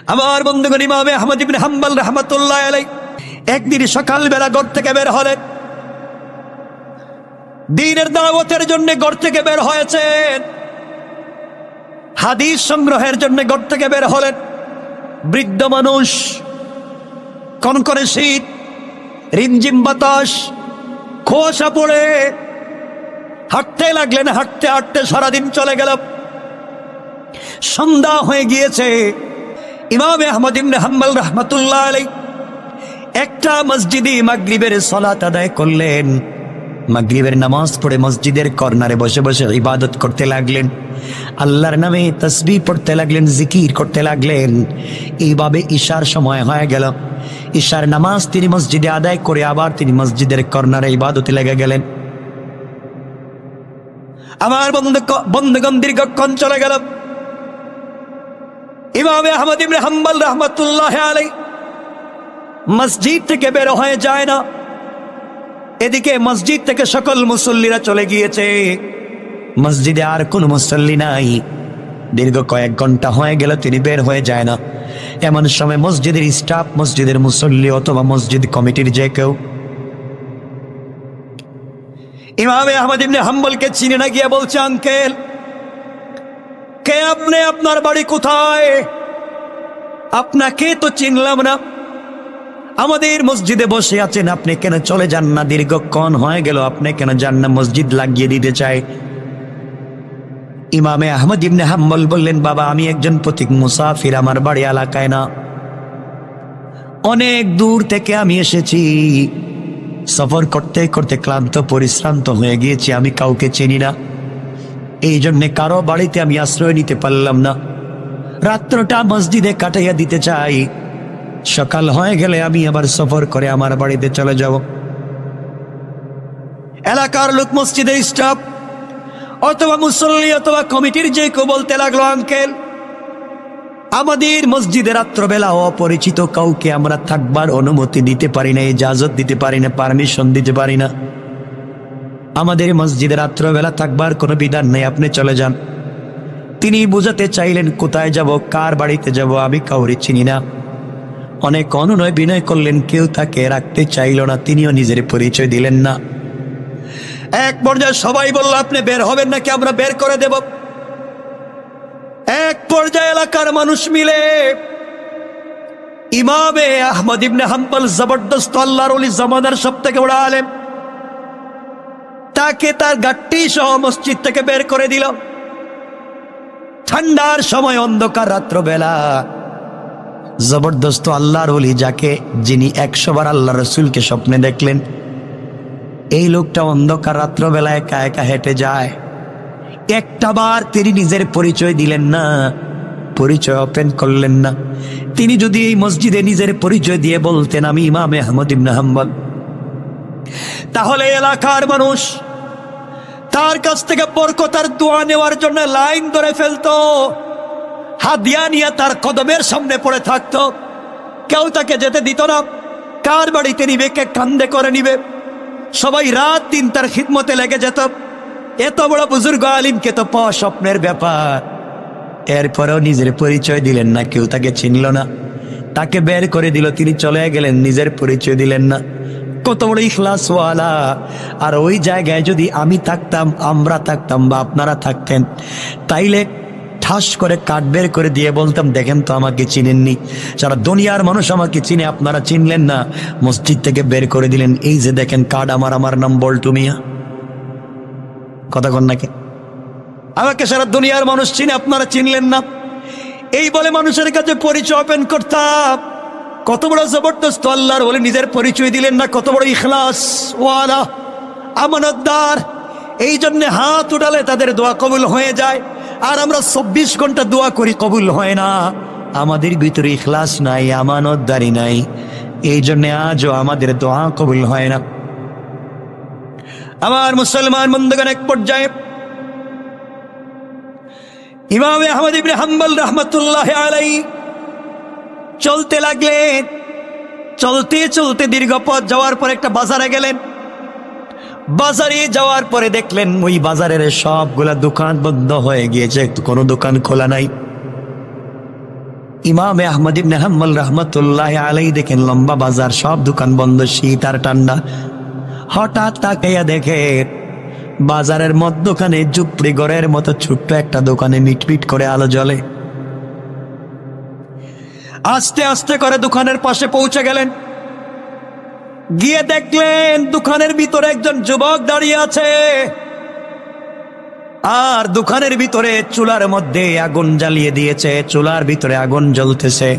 আমার বন্ধুগণ, ইমাম আহমদ ইবনে হাম্বল রাহমাতুল্লাহ আলাইহি একদিন সকালবেলা ঘর থেকে বের হলেন। দ্বীনের দাওয়াতের জন্য ঘর থেকে বের হয়েছেন, হাদিস সংগ্রহের জন্য ঘর থেকে বের হলেন। বৃদ্ধ মানুষ, কনকনে শীত, রিমঝিম বাতাস, কুয়াশা পড়ে হাঁটতে লাগলেন। হাঁটতে হাঁটতে সারাদিন চলে গেল, সন্ধ্যা হয়ে গিয়েছে। ইমাম আহমদ ইবনে হাম্বল রাহমাতুল্লাহ আলাইহি একটা মসজিদে মাগরিবের সালাত আদায় করলেন। মাগরিবের নামাজ পড়ে মসজিদের কর্নারে বসে বসে ইবাদত করতে লাগলেন, আল্লাহর নামে তাসবিহ পড়তে লাগলেন, জিকির করতে লাগলেন। এইভাবে ঈশার সময় হয়ে গেল। ঈশার নামাজ তিনি মসজিদে আদায় করে আবার তিনি মসজিদের কর্নারে ইবাদতে লেগে গেলেন। আমার বন্ধুগণ, দীর্ঘক্ষণ চলে গেল। ইমাম আহমদ ইবনে হাম্বল রাহমাতুল্লাহ আলাইহি মসজিদ থেকে বের হয়ে যায় না। এদিকে মসজিদ থেকে সকল মুসল্লিরা চলে গিয়েছে, মসজিদে আর কোনো মুসল্লি নাই। দীর্ঘ কয়েক ঘন্টা হয়ে গেল, তিনি বের হয়ে যায় না। এমন সময় মসজিদের স্টাফ, মসজিদের মুসল্লি অথবা মসজিদ কমিটির যে কেউ ইমাম আহমদ ইবনে হাম্বলকে চিনে না গিয়ে বলছে, আঙ্কেল, কে আপনি? আপনার বাড়ি কোথায়? আপনাকে তো চিনলাম না। আমাদের মসজিদে বসে আছেন, আপনি কেন চলে যান না? দীর্ঘক্ষণ হয়ে গেল, আপনি কেন যান না? মসজিদ লাগিয়ে দিতে চায়। ইমামে আহমদ ইবনে হাম্বল বললেন, বাবা, আমি একজন পথিক মুসাফির, আমার বাড়ি এলাকায় না, অনেক দূর থেকে আমি এসেছি। সফর করতে করতে ক্লান্ত পরিশ্রান্ত হয়ে গিয়েছি, আমি কাউকে চিনি না, এই জন্যে কারো বাড়িতে আমি আশ্রয় নিতে পারলাম না। রাত্রটা মসজিদে কাটাইয়া দিতে চাই, সকাল হয়ে গেলে আমি আবার সফর করে আমার বাড়িতে চলে যাব। এলাকার লোক, মসজিদের স্টাফ অথবা মুসল্লি অথবা কমিটির যে কেউ বলতে লাগলো, আঙ্কেল, আমাদের মসজিদে রাত্রবেলা অপরিচিত কাউকে আমরা থাকবার অনুমতি দিতে পারি না, ইজাজত দিতে পারি না, পারমিশন দিতে পারি না। আমাদের মসজিদে রাত্রবেলা থাকবার কোনো বিধান নেই, আপনি চলে যান। তিনি বুঝাতে চাইলেন, কোথায় যাব, কার বাড়িতে যাব, আমি কাউরে চিনি না। অনেক অনুনয় বিনয় করলেন, কেউ তাকে রাখতে চাইল না, তিনিও নিজের পরিচয় দিলেন না। এক পর্যায়ে সবাই বলল, আপনি বের হবেন নাকি আমরা বের করে দেব। এক পর্যায়ে এলাকার মানুষ মিলে ইমামে আহমদ ইবনে হাম্বল, জবরদস্ত আল্লাহর ওলি, জামানার সব থেকে বড় আলেম, তাকে তার গাট্টি সহ মসজিদ থেকে বের করে দিল। ঠান্ডার সময়, অন্ধকার রাত্রবেলা, জবরদস্ত আল্লাহর ওলি, যিনি 100 বার আল্লাহ রসুলকে স্বপ্নে দেখলেন, এই লোকটা অন্ধকার রাত্রবেলা একা একা হেঁটে যায়। একটা বার তিনি নিজের পরিচয় দিলেন না, পরিচয় ওপেন করলেন না। তিনি যদি এই মসজিদে নিজের পরিচয় দিয়ে বলতেন, আমি ইমাম আহমদ ইবনে হাম্বল, তাহলে এলাকার মানুষ তার কাছ থেকে বরকতার দোয়া নেওয়ার জন্য লাইন ধরে ফেলতো, হাদিয়া নিয়ে তার কদমের সামনে পড়ে থাকতো। কেউ তাকে যেতে দিত না। কার বাড়িতে নিবে, কে কান্দে করে নিবে, সবাই রাত দিন তার খিদমতে লেগে যেত। এত বড় বুজুর্গ আলিমকে তো পাওয়া স্বপ্নের ব্যাপার। এরপরেও নিজের পরিচয় দিলেন না, কেউ তাকে চিনল না, তাকে বের করে দিল, তিনি চলে গেলেন, নিজের পরিচয় দিলেন না। কত বড় ইখলাসওয়ালা! আর ওই জায়গায় যদি আমি থাকতাম, আমরা থাকতাম, বা আপনারা থাকতেন, তাইলে ঠাস করে কাঠ বের করে দিয়ে বলতাম, দেখেন তো, আমাকে চিনেননি, যারা দুনিয়ার মানুষ আমাকে চিনে, আপনারা চিনলেন না, মসজিদ থেকে বের করে দিলেন। এই যে দেখেন কার্ড, আমার নাম বল্টু মিয়া। কথা কন নাকি? আমাকে সারা দুনিয়ার মানুষ চিনে, আপনারা চিনলেন না। এই বলে মানুষের কাছে পরিচয় ওপেন করতাম। কত বড় জবরদস্ত আল্লাহর ওলি, নিজের পরিচয় দিলেন না। কত বড় ইখলাস ওয়ালা, আমানতদার। এই জন্য হাত উঠালে তাদের দোয়া কবুল হয়ে যায়, আর আমরা 24 ঘন্টা দোয়া করি, কবুল হয় না। আমাদের ভিতরে ইখলাস নাই, আমানতদারি নাই, এই জন্য আজও আমাদের দোয়া কবুল হয় না। আমার মুসলমান বন্ধুগণ, এক পর্যায়ে ইমাম আহমদ ইবনে হাম্বল রাহমাতুল্লাহ আলাইহি চলতে লাগলেন। চলতে চলতে দীর্ঘ পথ যাওয়ার পর একটা বাজারে গেলেন। বাজারে যাওয়ার পরে দেখলেন ওই বাজারের সবগুলা দোকান বন্ধ হয়ে গিয়েছে, কোনো দোকান খোলা নাই। ইমামে আহমদ ইবনে হাম্বল রাহমাতুল্লাহি আলাইহি দেখেন লম্বা বাজার, সব দোকান বন্ধ, শীত আর ঠান্ডা। হঠাৎ তাকাইয়া দেখে বাজারের মধ্যখানে ঝুপড়ি ঘরের মতো ছোট্ট একটা দোকানে মিটমিট করে আলো জ্বলে। আস্তে আস্তে করে দোকানের পাশে পৌঁছে গেলেন। গিয়ে দেখলেন দোকানের ভিতরে একজন যুবক দাঁড়িয়ে আছে, আর দোকানের ভিতরে চুলার মধ্যে আগুন জ্বালিয়ে দিয়েছে, চুলার ভিতরে আগুন জ্বলতেছে।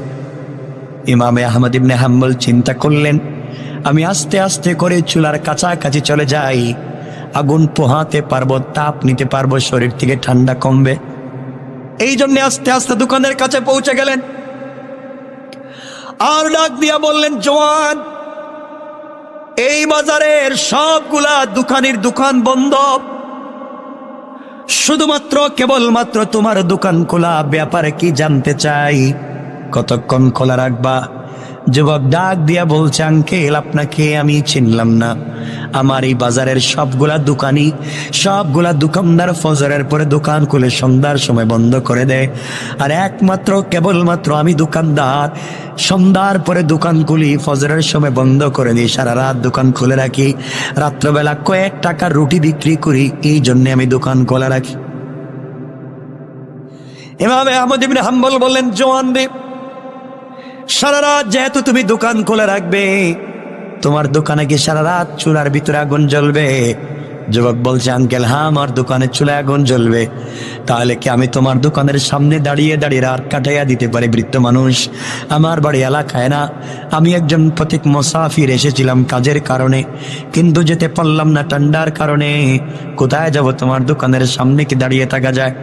ইমামে আহমদ ইবনে হাম্বল চিন্তা করলেন, আমি আস্তে আস্তে করে চুলার কাছাকাছি চলে যাই, আগুন পোহাতে পারবো, তাপ নিতে পারবো, শরীর থেকে ঠান্ডা কমবে। এই জন্য আস্তে আস্তে দোকানের কাছে পৌঁছে গেলেন। আর ডাক দিয়া বললেন, জওয়ান, এই বাজারের সবগুলা দোকানের দোকান বন্ধ, শুধুমাত্র কেবলমাত্র তোমার দোকান খোলা, ব্যাপারে কি জানতে চাই, কতক্ষণ খোলা রাখবা? যুবক ডাক দিয়া বলছে, আঙ্কেল, আপনাকে আমি চিনলাম না। আমার এই বাজারের সবগুলা দোকানদার ফজরের পরে দোকান খুলে সন্ধ্যার সময় বন্ধ করে দেয়, আর একমাত্র কেবলমাত্র আমি দোকানদার, সন্ধ্যার পরে দোকান খুলি, ফজরের সময় বন্ধ করে দিই, সারা রাত দোকান খুলে রাখি, রাত্রবেলা কয়েক টাকার রুটি বিক্রি করি, এই জন্য আমি দোকান খোলা রাখি। ইমামে আহমদ ইবনে হাম্বল বললেন, জওয়ান রে, সারা রাত যেহেতু তুমি দোকান খোলা রাখবে, তোমার দোকানে কি সারা রাত চুলার ভিতরে আগুন জ্বলবে? যুবক বলছে, আঙ্কেল, হ্যাঁ, আমার দোকানে চুলায় আগুন জ্বলবে। তাহলে কি আমি তোমার দোকানের সামনে দাঁড়িয়ে দাঁড়িয়ে রাত কাটাইয়া দিতে পারি? বৃদ্ধ মানুষ, আমার বাড়ি এলাকায় না, আমি একজন প্রতীক মুসাফির এসেছিলাম কাজের কারণে, কিন্তু যেতে পারলাম না ঠান্ডার কারণে। কোথায় যাব? তোমার দোকানের সামনে কি দাঁড়িয়ে থাকা যায়?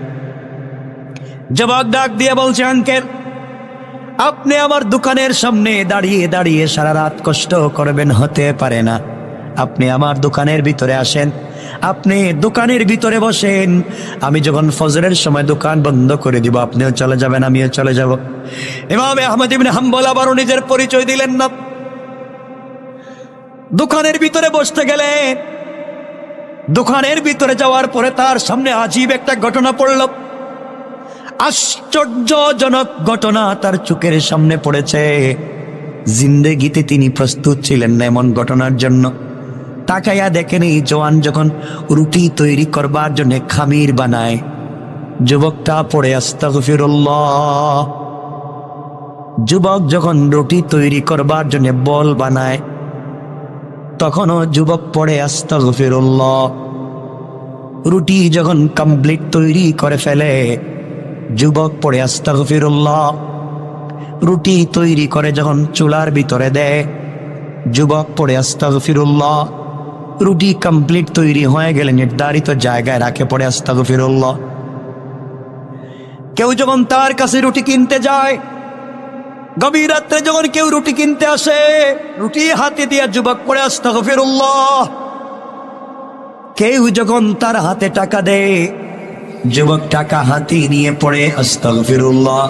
যুবক ডাক দিয়ে বলছে, আঙ্কেল, আপনি আমার দোকানের সামনে দাঁড়িয়ে দাঁড়িয়ে সারা রাত কষ্ট করবেন, হতে পারে না। আপনি আমার দোকানের ভিতরে আসেন, আপনি দোকানের ভিতরে বসেন, আমি যখন ফজরের সময় দোকান বন্ধ করে দিব, আপনিও চলে যাবেন, আমিও চলে যাব। ইমাম আহমদ ইবনে হাম্বল আবারও নিজের পরিচয় দিলেন না। দোকানের ভিতরে বসতে গেলেন। দোকানের ভিতরে যাওয়ার পরে তার সামনে আজীব একটা ঘটনা পড়ল। আশ্চর্যজনক ঘটনা তার চোখের সামনে পড়েছে। জিন্দেগিতে তিনি প্রস্তুত ছিলেন না এমন ঘটনার জন্য। তাকাইয়া দেখেন, এই জওয়ান যখন রুটি তৈরি করবার জন্য খামির বানায়, যুবকটা পড়ে আস্তাগফিরুল্লাহ। যুবক যখন রুটি তৈরি করবার জন্য বল বানায়, তখনও যুবক পড়ে আস্তাগফিরুল্লাহ। রুটি যখন কমপ্লিট তৈরি করে ফেলে, যুবক পড়ে আস্তাগফিরুল্লাহ। রুটি তৈরি করে যখন চুলার ভিতরে দেয়, যুবক পড়ে আস্তাগফিরুল্লাহ। রুটি কমপ্লিট তৈরি হয়ে গেলে নির্ধারিত জায়গায় রাখে, পড়ে আস্তাগফিরুল্লাহ। কেউ যখন তার কাছে রুটি কিনতে যায়, গভীর রাত্রে যখন কেউ রুটি কিনতে আসে, রুটি হাতে দিয়া যুবক পড়ে আস্তাগফিরুল্লাহ। কেউ যখন তার হাতে টাকা দেয়, যুবক টাকা হাতে নিয়ে পড়ে আস্তাগফিরুল্লাহ।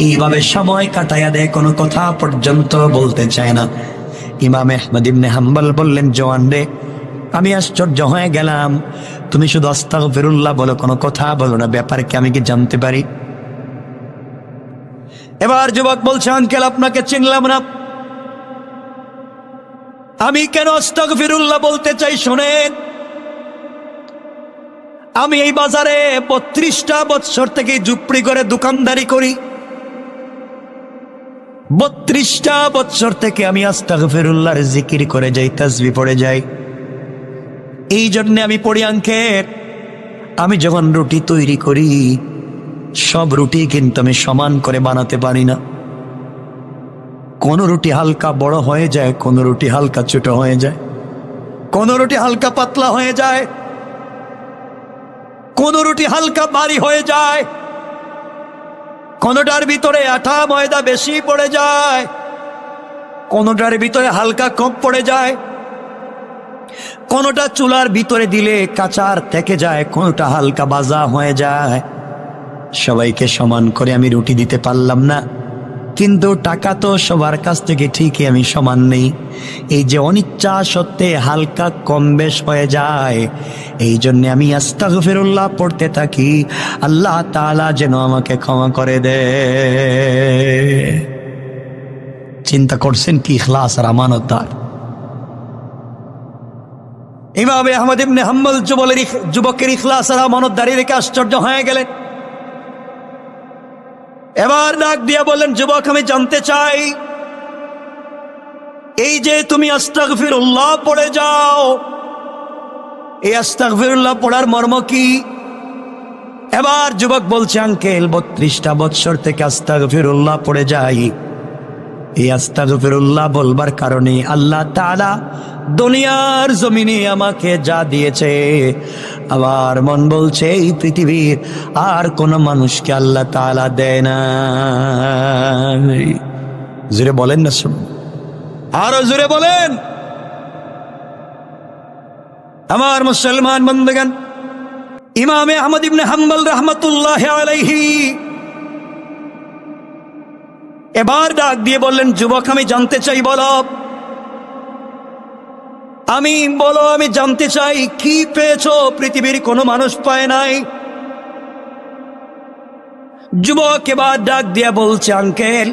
এইভাবে সময় কাটাইয়া দেয়, কোনো কথা পর্যন্ত বলতে চায় না। ইমাম আহমদ ইবনে হাম্বল বললেন, জওয়ান রে, আমি আশ্চর্য হয়ে গেলাম, তুমি শুধু আস্তাগফিরুল্লাহ বলো, কোনো কথা বলো না, ব্যাপারে কি আমি কি জানতে পারি? এবার যুবক বলছে, আঙ্কেল, আপনাকে চিনলাম না। আমি কেন আস্তাগফিরুল্লাহ বলতে চাই শোনেন। আমি এই বাজারে 32টা বছর থেকে ঝুপড়ি করে দোকানদারি করি। 32টা বছর থেকে আমি আস্তাগফিরুল্লাহর জিকির করে যাই, তাসবিহ পড়ে যাই। এই জন্য আমি পড়ি, আঙ্কেল, আমি যখন রুটি তৈরি করি, সব রুটি কিন্তু আমি সমান করে বানাতে পারি না। কোন রুটি হালকা বড় হয়ে যায়, কোন রুটি হালকা ছোট হয়ে যায়, কোন রুটি হালকা পাতলা হয়ে যায়, কোন রুটি হালকা ভারী হয়ে যায়, কোনটার ভিতরে আটা ময়দা বেশি পড়ে যায়, কোনটার ভিতরে হালকা কম পড়ে যায়, কোনটা চুলার ভিতরে দিলে কাঁচার থেকে যায়, কোনটা হালকা ভাজা হয়ে যায়। সবাইকে সমান করে আমি রুটি দিতে পারলাম না, কিন্তু টাকা তো সবার কাছ থেকে ঠিকই আমি সমান নেই। এই যে অনিচ্ছা সত্ত্বে হালকা কম বেশ হয়ে যায়, এই জন্য আমি আস্তাগফিরুল্লাহ পড়তে থাকি, আল্লাহ তাআলা যেন আমাকে ক্ষমা করে দে। চিন্তা করছেন কি ইখলাস আর আমানতদার। ইমাম আহমদ ইবনে হাম্বল যুবকের ইখলাস আর আমানতদারি দেখে আশ্চর্য হয়ে গেলেন। এবার ডাক দিয়ে বললেন, যুবক আমি জানতে চাই, এই যে তুমি আস্তাগফিরুল্লাহ পড়ে যাও, এই আস্তাগফিরুল্লাহ পড়ার মর্ম কি? এবার যুবক বলছে, আঙ্কেল 32টা বৎসর থেকে আস্তাগফিরুল্লাহ পড়ে যাই। এই আস্তাগফিরুল্লাহ বলবার কারণে আল্লাহ তাআলা দুনিয়ার জমিনে আমাকে যা দিয়েছে, আমার মন বলছে এই পৃথিবীর আর কোন মানুষকে আল্লাহ তাআলা দেয় না। জোরে বলেন না, শুনুন, আরো জোরে বলেন। আমার মুসলমান বন্ধুগণ, ইমাম আহমদ ইবনে হাম্বল রাহমাতুল্লাহি আলাইহি এবার ডাক দিয়ে বললেন, যুবক আমি জানতে চাই, বলো আমি জানতে চাই কি পেয়েছো পৃথিবীর কোনো মানুষ পায় নাই। যুবক এবার ডাক দিয়ে বলছে, আঙ্কেল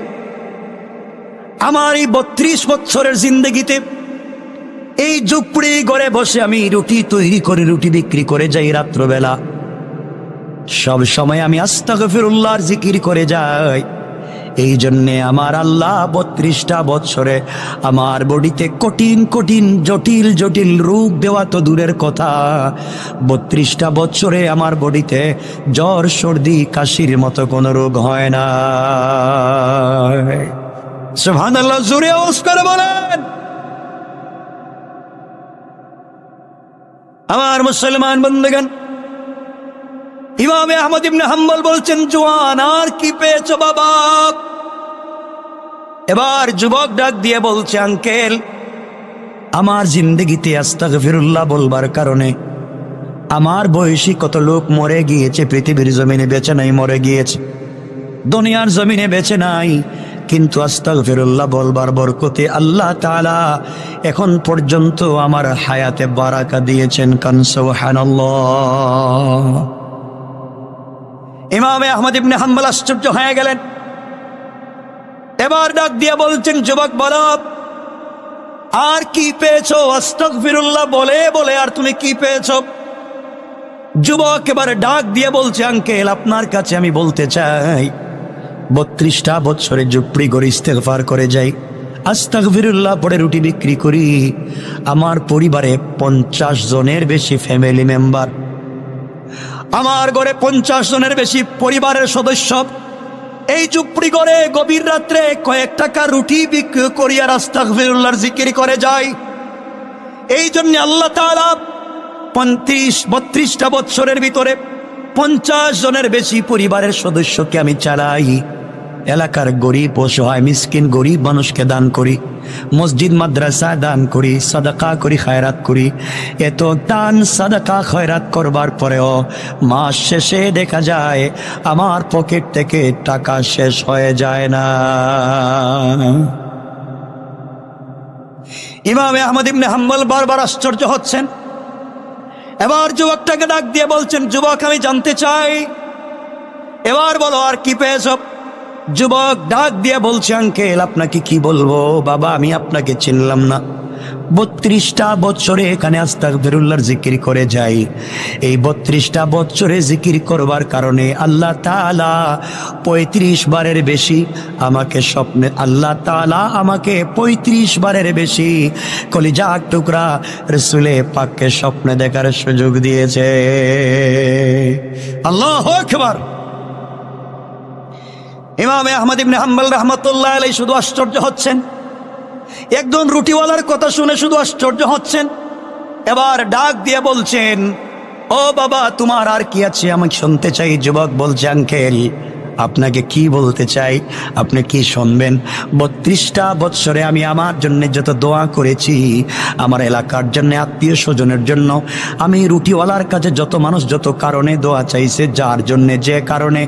আমার এই 32 বছরের জিন্দগিতে এই ঝুপড়ি ঘরে বসে আমি রুটি তৈরি করে রুটি বিক্রি করে যাই রাত্রবেলা, সব সময় আমি আস্তাগফিরুল্লাহর জিকির করে যাই। এই জন্যে আমার আল্লাহ 32টা বছরে আমার বডিতে কঠিন কঠিন জটিল জটিল রোগ দেওয়া তো দূরের কথা, 32টা বছরে আমার বডিতে জ্বর সর্দি কাশির মতো কোনো রোগ হয় না। সুবহানাল্লাহ, জোরে আওয়াজ করে বলেন। আমার মুসলমান বন্ধুগণ, ইমাম আহমদ ইবনে হাম্বল বলছেন, জওয়ান আর কি পেয়েছো বাবা? এবার যুবক ডাক দিয়ে বলছে, আঙ্কেল আমার জিন্দগিতে আস্তাগফিরুল্লাহ বলবার কারণে আমার বয়সী কত লোক মরে গিয়েছে, পৃথিবীর জমিনে বেঁচে নাই, মরে গিয়েছে, দুনিয়ার জমিনে বেঁচে নাই, কিন্তু আস্তাগফিরুল্লাহ বলবার বরকতে আল্লাহ তাআলা এখন পর্যন্ত আমার হায়াতে বারাকা দিয়েছেন। কান সুবহানাল্লাহ। ইমাম আহমদ ইবনে হাম্বল আশ্চর্য হয়ে গেলেন। এবার ডাক দিয়ে বলছেন, যুবক বলো আর কি পেয়েছো? আস্তাগফিরুল্লাহ বলে বলে আর তুমি কি পেয়েছো? যুবক এবার ডাক দিয়ে বলছে, আঙ্কেল আপনার কাছে আমি বলতে চাই, 32টা বছরে ঝুপড়ি করে ইস্তেগফার করে যাই, আস্তাগফিরুল্লাহ পড়ে রুটি বিক্রি করি, আমার পরিবারে 50 জনের বেশি ফ্যামিলি মেম্বার, আমার ঘরে 50 জনের বেশি পরিবারের সদস্য এই ঝুপড়ি করে গভীর রাত্রে কয়েক টাকা রুটি বিক্রি করি আর আস্তাগফিরুল্লাহর জিকির করে যাই। এই জন্য আল্লাহ তাআলা 32টা বছরের ভিতরে 50 জনের বেশি পরিবারের সদস্যকে আমি চালাই, এলাকার গরিব অসহায় মিসকিন গরিব মানুষকে দান করি, মসজিদ মাদ্রাসায় দান করি, সাদাকা করি, খায়রাত করি। এত দান সাদাকা খয়রাত করবার পরেও মাস শেষে দেখা যায় আমার পকেট থেকে টাকা শেষ হয়ে যায় না। ইমাম আহমদ ইবনে হাম্বল বারবার আশ্চর্য হচ্ছেন। এবার যুবকটাকে ডাক দিয়ে বলছেন, যুবক আমি জানতে চাই, এবার বলো আর কি পেয়েছ? যুবক ডাক দিয়ে বলছে, আঙ্কেল আপনাকে কি বলবো বাবা, আমি আপনাকে চিনলাম না। 32টা বছরে এখানে আস্তাগফিরুল্লাহর জিকির করে যাই, এই 32টা বছরে জিকির করবার কারণে আল্লাহ তাআলা 35 বারের বেশি আমাকে স্বপ্নে, আল্লাহ তাআলা আমাকে 35 বারের বেশি কলিজার টুকরা রাসূলে পাককে স্বপ্নে দেখার সুযোগ দিয়েছে। আল্লাহু আকবার। ইমাম আহমদ ইবনে হাম্বল রাহমাতুল্লাহ আলাইহি শুধু আশ্চর্য হচ্ছেন, একজন রুটিওয়ালার কথা শুনে শুধু আশ্চর্য হচ্ছেন। এবার ডাক দিয়ে বলছেন, ও বাবা তোমার আর কি আছে আমাকে শুনতে চাই। যুবক বলছে, আঙ্কেল আপনাকে কি বলতে চাই, আপনি কি শুনবেন? 32টা বৎসরে আমি আমার জন্য যত দোয়া করেছি, আমার এলাকার জন্য, আত্মীয় স্বজনের জন্য, আমি রুটিওয়ালার কাছে যত মানুষ যত কারণে দোয়া চাইছে, যার জন্য যে কারণে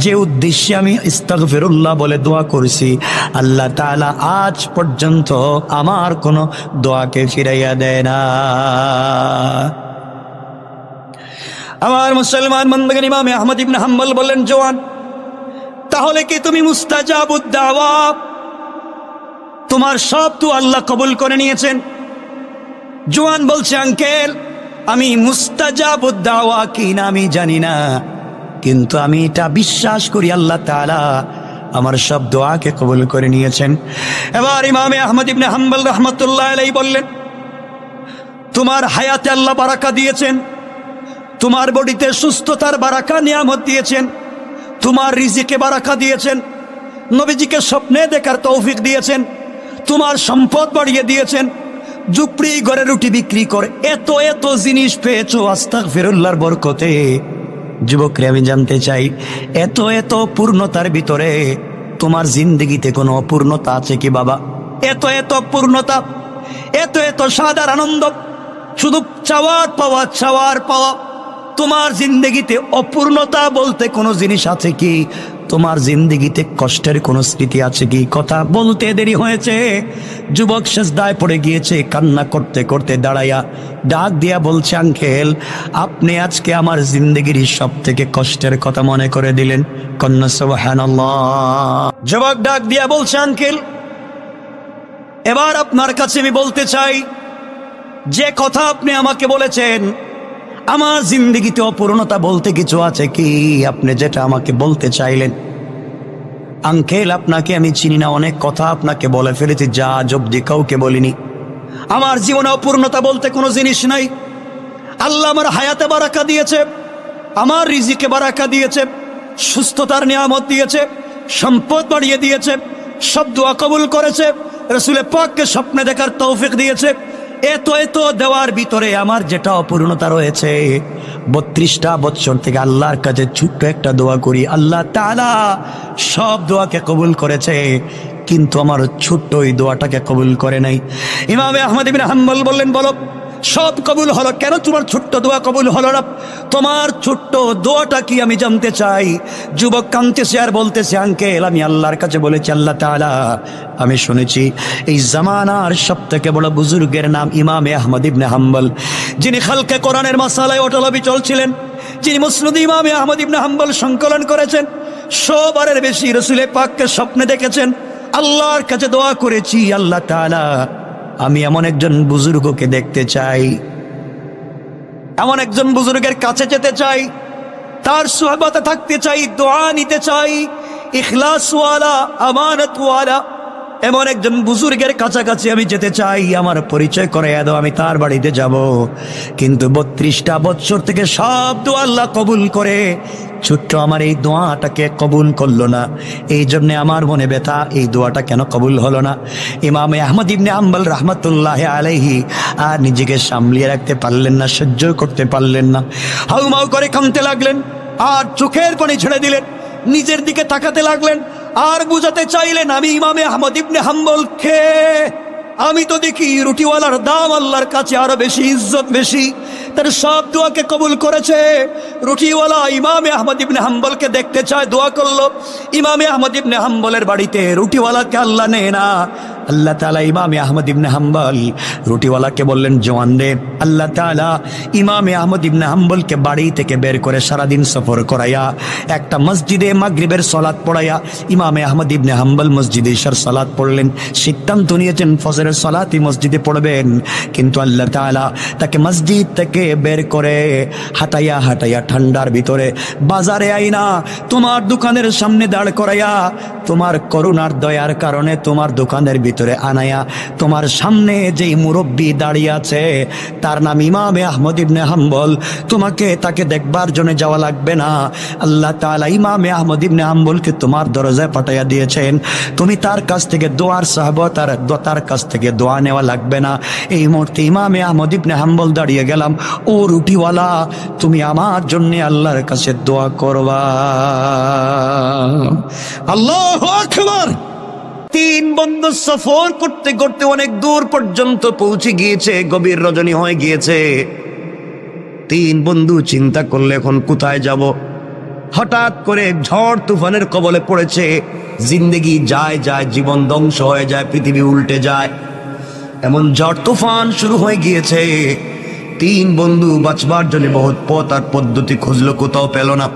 যে উদ্দেশ্যে আমি ইস্তাগফিরুল্লাহ বলে দোয়া করেছি, আল্লাহ তাআলা আজ পর্যন্ত আমার কোনো দোয়াকে ফিরাইয়া দেয় না। আমার মুসলমান বন্ধুগণ, ইমাম আহমদ ইবনে হাম্বল বললেন, জওয়ান, তাহলে কি তুমি মুস্তাজাবুদ দাওয়া, তোমার সব তো আল্লাহ কবুল করে নিয়েছেন? জওয়ান বলছে, আঙ্কেল, আমি মুস্তাজাবুদ দাওয়া কি না আমি জানি না, কিন্তু আমি এটা বিশ্বাস করি আল্লাহ তাআলা আমার সব দোয়াকে কবুল করে নিয়েছেন। এবার ইমাম আহমদ ইবনে হাম্বল রাহমাতুল্লাহ আলাইহি বললেন, তোমার হায়াতে আল্লাহ বারাকা দিয়েছেন, তোমার বডিতে সুস্থতার বারাকা নিয়ামত দিয়েছেন, তোমার রিজিকে বারাকা দিয়েছেন, নবীজিকে স্বপ্নে দেখার তৌফিক দিয়েছেন, তোমার সম্পদ বাড়িয়ে দিয়েছেন, ঝুপড়ি ঘরে রুটি বিক্রি করে এত এত জিনিস পেয়েছো আস্তাগফিরুল্লাহর বরকতে। যুবকরে আমি জানতে চাই, এত এত পূর্ণতার ভিতরে তোমার জিন্দগিতে কোনো অপূর্ণতা আছে কি বাবা? এত এত পূর্ণতা, এত এত সাদার আনন্দ, শুধু চাওয়ার পাওয়া, চাওয়ার পাওয়া, তোমার জিন্দগিতে অপূর্ণতা বলতে কোনো জিনিস আছে কি? তোমার জিন্দগিতে কষ্টের কোনো স্মৃতি আছে কি? কথা বলতে দেরি হয়েছে, যুবক সেজদায় পড়ে গিয়েছে, কান্না করতে করতে দাঁড়াইয়া ডাক দিয়া বলছে, আঙ্কেল, আপনি আজকে আমার জিন্দগির সব থেকে কষ্টের কথা মনে করে দিলেন। কন্যা সুবহানাল্লাহ। যুবক ডাক দিয়া বলছে, আঙ্কেল, এবার আপনার কাছে আমি বলতে চাই, যে কথা আপনি আমাকে বলেছেন, আমার জিন্দগিতে অপূর্ণতা বলতে কিছু আছে কি? আপনি যেটা আমাকে বলতে চাইলেন। আঙ্কেল, আপনাকে আমি চিনি না, অনেক কথা আপনাকে বলে ফেলেছি যা আজ অব্দি কাউকে বলিনি। আমার জীবনে অপূর্ণতা বলতে কোনো জিনিস নাই। আল্লাহ আমার হায়াতে বারাকা দিয়েছে, আমার রিজিকে বারাকা দিয়েছে, সুস্থতার নিয়ামত দিয়েছে, সম্পদ বাড়িয়ে দিয়েছে, সব দোয়া কবুল করেছে, রাসূল পাককে স্বপ্নে দেখার তৌফিক দিয়েছে। এত এত দেওয়ার ভিতরে আমার যেটা অপূর্ণতা রয়েছে, 32টা বছর থেকে আল্লাহর কাছে ছোট্ট একটা দোয়া করি, আল্লাহ তাআলা সব দোয়াকে কবুল করেছে, কিন্তু আমার ছোট্ট ওই দোয়াটাকে কবুল করে নাই। ইমাম আহমদ ইবনে হাম্বল বললেন, বলো, সব কবুল হলো, কেন তোমার ছোট্ট দোয়া কবুল হলো না? তোমার ছোট্ট দোয়াটা কি আমি জানতে চাই। যুবক কাঁদতেছে আর বলতেছে, আঙ্কেল, আমি আল্লাহর কাছে বলেছি, আল্লাহ তাআলা, আমি শুনেছি এই জামানার সব থেকে বড় বুজুর্গের নাম ইমাম আহমদ ইবনে হাম্বল, যিনি খালকে কোরআনের মাসালায় অটল অবিচল ছিলেন, যিনি মুসনাদ ইমাম আহমদ ইবনে হাম্বল সংকলন করেছেন, সবারের বেশি রাসূল পাককে স্বপ্নে দেখেছেন, আল্লাহর কাছে দোয়া করেছি, আল্লাহ তাআলা, আমি এমন একজন বুজুর্গকে দেখতে চাই, এমন একজন বুজুর্গের কাছে যেতে চাই, তার সুহবতে থাকতে চাই, দোয়া নিতে চাই, ইখলাসওয়ালা, আমানতওয়ালা এমন একজন বুজুর্গের কাছাকাছি আমি যেতে চাই। আমার পরিচয় করাইয়া দাও, আমি তার বাড়িতে যাব। কিন্তু 32টা বছর থেকে সব দোয়া আল্লাহ কবুল করে, ছোট্ট আমার এই দোয়াটাকে কবুল করলো না। এই জন্য আমার মনে ব্যথা, এই দোয়াটা কেন কবুল হলো না? ইমাম আহমদ ইবনে হাম্বল রাহমাতুল্লাহ আলাইহি আর নিজেকে সামলিয়ে রাখতে পারলেন না, সহ্য করতে পারলেন না, হাউমাউ করে কাঁদতে লাগলেন, আর চোখের পানি ছেড়ে দিলেন, নিজের দিকে তাকাতে লাগলেন, আর বুঝাতে চাইলেন, আমি ইমাম আহমদ ইবনে হাম্বল কে? আমি তো দেখি রুটিওয়ালার দাম আল্লাহর কাছে আরো বেশি, ইজ্জত বেশি, তার সব দোয়াকে কবুল করেছে। রুটিওয়ালা ইমাম আহমদ ইবনে হাম্বলকে দেখতে চায়, দোয়া করলো। ইমাম আহমদ ইবনে হাম্বলের বাড়িতে রুটিওয়ালাকে আল্লাহ নেয় না। আল্লাহ তাআলা ইমাম আহমদ ইবনে হাম্বল রুটিওয়ালাকে বললেন, জওয়ান রে, আল্লাহ তাআলা ইমাম আহমদ ইবনে হাম্বলকে বাড়ি থেকে বের করে সারাদিন সফর করাইয়া একটা মসজিদে মাগরিবের সালাত পড়াইয়া ইমাম আহমদ ইবনে হাম্বল মসজিদে ইশার সালাত পড়লেন। সিদ্ধান্ত নিয়েছেন ফজরের সালাতই মসজিদে পড়বেন, কিন্তু আল্লাহ তাআলা তাকে মসজিদ থেকে বের করে হাঁটাইয়া হাঁটাইয়া ঠান্ডার ভিতরে বাজারে আইনা তোমার দোকানের সামনে দাঁড় করাইয়া, তোমার করুণার দয়ার কারণে তোমার দোকানের ভিতরে আনায়া, তোমার সামনে যেই মুরব্বী দাঁড়িয়ে আছে তার নাম ইমাম আহমদ ইবনে হাম্বল, তোমাকে তাকে দেখবার জন্য যাওয়া লাগবে না। আল্লাহ তাআলা ইমাম আহমদ ইবনে হাম্বলকে তোমার দরজায় পাঠাইয়া দিয়েছেন, তুমি তার কাছ থেকে দোয়ার সাহাবত আর তার কাছ থেকে দোয়া নেওয়া লাগবে না। এই মুহূর্তে ইমাম আহমদ ইবনে হাম্বল দাঁড়িয়ে গেলাম, ও রুটিওয়ালা, তুমি আমার জন্য জন্য আল্লাহর কাছে দোয়া করবা। আল্লাহু আকবার। তিন বন্ধু সফর করতে করতে অনেক দূর পর্যন্ত পৌঁছে গিয়েছে, গভীর রজনী হয়ে গিয়েছে। তিন বন্ধু চিন্তা করলে এখন কোথায় যাব। হঠাৎ করে ঝড় তুফানের কবলে পড়েছে। জিন্দেগি যায় যায়, জীবন ধ্বংস হয়ে যায়, পৃথিবী উল্টে যায়, এমন ঝড় তুফান শুরু হয়ে গিয়েছে। তিন বন্ধু বাঁচবার জন্য বহুত পথ আর পদ্ধতি খুঁজলো, কোথাও পেল না।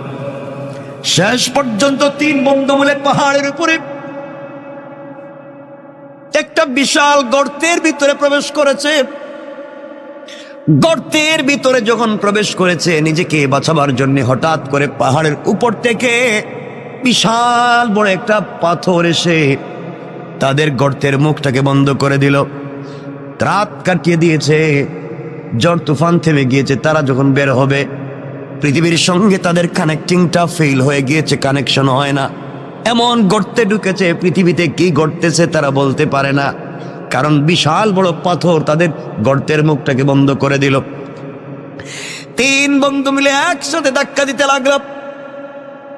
শেষ পর্যন্ত তিন বন্ধু মিলে পাহাড়ের উপরে একটা বিশাল গর্তের ভিতরে প্রবেশ করেছে। গর্তের ভিতরে যখন প্রবেশ করেছে নিজেকে বাঁচাবার জন্য, হঠাৎ করে পাহাড়ের উপর থেকে বিশাল বড় একটা পাথর এসে তাদের গর্তের মুখটাকে বন্ধ করে দিল, রাত কাটিয়ে দিয়েছে। ঝড় তুফান থেমে গিয়েছে। তারা যখন বের হবে, পৃথিবীর সঙ্গে তাদের কানেক্টিংটা ফেল হয়ে গিয়েছে, কানেকশন হয় না। এমন গর্তে ঢুকেছে, পৃথিবীতে কি ঘটতেছে তারা বলতে পারে না, কারণ বিশাল বড় পাথর তাদের গর্তের মুখটাকে বন্ধ করে দিল। তিন বন্ধু মিলে একসাথে ধাক্কা দিতে লাগলো।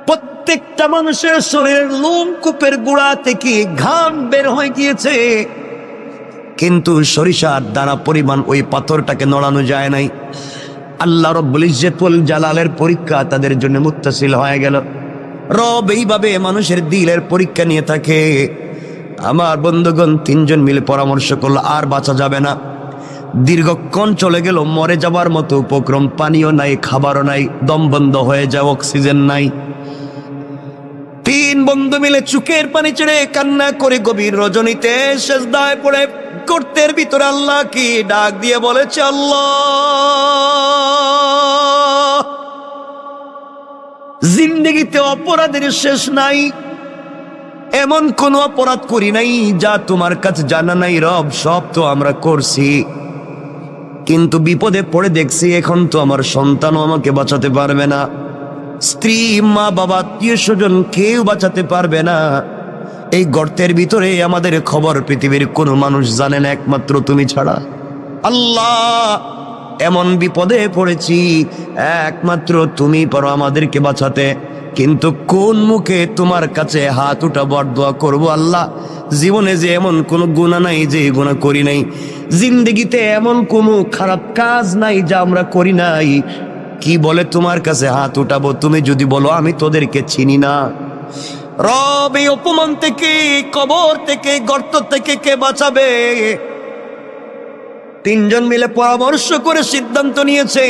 প্রত্যেকটা মানুষের শরীরের লোমকূপের গোড়া থেকে ঘাম বের হয়ে গিয়েছে, কিন্তু সরিষার দানা পরিমাণ ওই পাথরটাকে নড়ানো যায় নাই। আল্লাহ রব্বুল ইজ্জতুল জালালের পরীক্ষা তাদের জন্য মুত্তাসিল হয়ে গেল। রব এইভাবে মানুষের দিলের পরীক্ষা নিয়ে থাকে। আমার বন্ধুগণ তিনজন মিলে পরামর্শ করলো, আর বাঁচা যাবে না। দীর্ঘক্ষণ চলে গেল, মরে যাবার মতো উপক্রম, পানিও নাই, খাবারও নাই, দম বন্ধ হয়ে যায়, অক্সিজেন নাই। তিন বন্ধু মিলে চোখের পানি ছেড়ে কান্না করে গভীর রজনীতে সেজদায় পড়ে গর্তের ভিতরে আল্লাহ কি ডাক দিয়ে বলেছে, আল্লাহ, জিন্দেগিতে অপরাধের শেষ নাই, এমন কোন অপরাধ করি নাই যা তোমার কাছে জানা নাই। রব, সব তো আমরা করছি, কিন্তু বিপদে পড়ে দেখছি এখন তো আমার সন্তানও আমাকে বাঁচাতে পারবে না, স্ত্রী, মা, বাবা, আত্মীয় স্বজন কেউ বাঁচাতে পারবে না। এই গর্তের ভিতরে আমাদের খবর পৃথিবীর কোনো মানুষ জানে না, একমাত্র তুমি ছাড়া। আল্লাহ, এমন বিপদে পড়েছি, একমাত্র তুমি পারো আমাদেরকে বাঁচাতে, কিন্তু কোন মুখে তোমার কাছে হাত উঠাবো আর দোয়া করবো? আল্লাহ, জীবনে যে এমন কোনো গুনাহ নাই যে গুনাহ করি নাই, জিন্দেগিতে এমন কোনো খারাপ কাজ নাই যা আমরা করি নাই, কি বলে তোমার কাছে হাত উঠাবো? তুমি যদি বলো আমি তোদেরকে চিনি না। রব, এই অপমান থেকে, কবর থেকে, গর্ত থেকে কে বাঁচাবে? তিনজন মিলে পরামর্শ করে সিদ্ধান্ত নিয়েছে,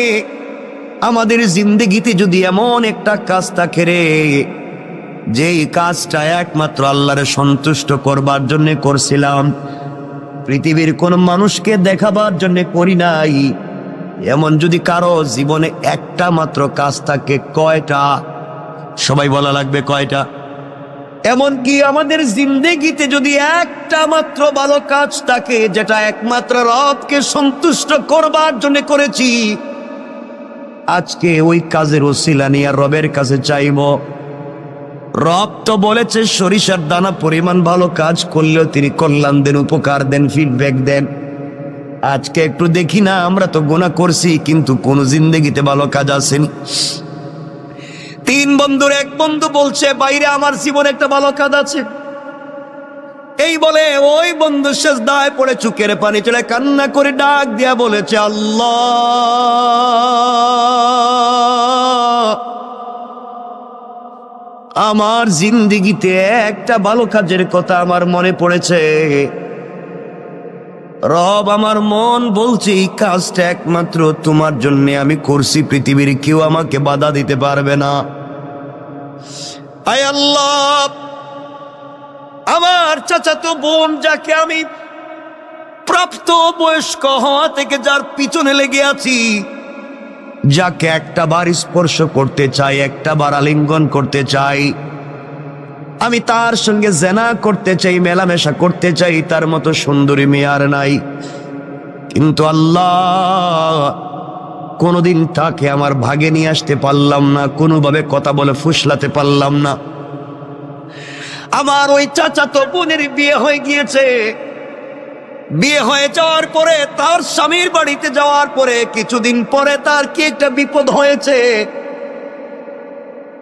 আমাদের জিন্দেগিতে যদি এমন একটা কাজ থাকে রে, যেই কাজটা একমাত্র আল্লাহরে সন্তুষ্ট করবার জন্য করছিলাম, পৃথিবীর কোন মানুষকে দেখাবার জন্য করি নাই, এমন যদি কারো জীবনে একটা মাত্র কাজ থাকে, কয়টা? সবাই বলা লাগবে কয়টা? এমনকি আমাদের জিন্দেগিতে যদি একটা মাত্র ভালো কাজ থাকে যেটা একমাত্র রবকে সন্তুষ্ট করবার জন্য করেছি, আজকে ওই কাজের ওসিলা নিয়ে রবের কাছে চাইব। রব তো বলেছে সরিষার দানা পরিমাণ ভালো কাজ করলেও তিনি কল্যাণ দেন, উপকার দেন, ফিডব্যাক দেন। আজকে একটু দেখি না, আমরা তো গুনাহ করছি কিন্তু কোন জিন্দেগিতে ভালো কাজ আসেনি। তিন বন্ধুর এক বন্ধু বলছে, বাইরে আমার জীবনে একটা ভালো কাজ আছে। এই বলে ওই বন্ধু সেজদায় পড়ে চোখের পানি চলে কান্না করে ডাক দিয়া বলেছে, আল্লাহ, আমার জিন্দেগিতে একটা ভালো কাজের কথা আমার মনে পড়েছে। রব, আমার মন বলছে এই কাজটা একমাত্র তোমার জন্য আমি করছি, পৃথিবীর কেউ আমাকে বাধা দিতে পারবে না। আয় আল্লাহ, আমার চাচাতো বোন, যাকে আমি প্রাপ্ত বয়স্ক হওয়া থেকে যার পিছনে লেগে আছি, যাকে একটা বার স্পর্শ করতে চাই, একটা বার আলিঙ্গন করতে চাই, আমি তার সঙ্গে জেনা করতে চাই, মেলামেশা করতে চাই, তার মতো সুন্দরী মেয়ে আর নাই, কিন্তু আল্লাহ কোনোদিন তাকে আমার ভাগে নিয়ে আসতে পারলাম না, কোনোভাবে কথা বলে ফুসলাতে পারলাম না। আমার ওই চাচাতো বোনের বিয়ে হয়ে গিয়েছে। বিয়ে হয়ে যাওয়ার পরে, তার স্বামীর বাড়িতে যাওয়ার পরে কিছুদিন পরে তার কি একটা বিপদ হয়েছে।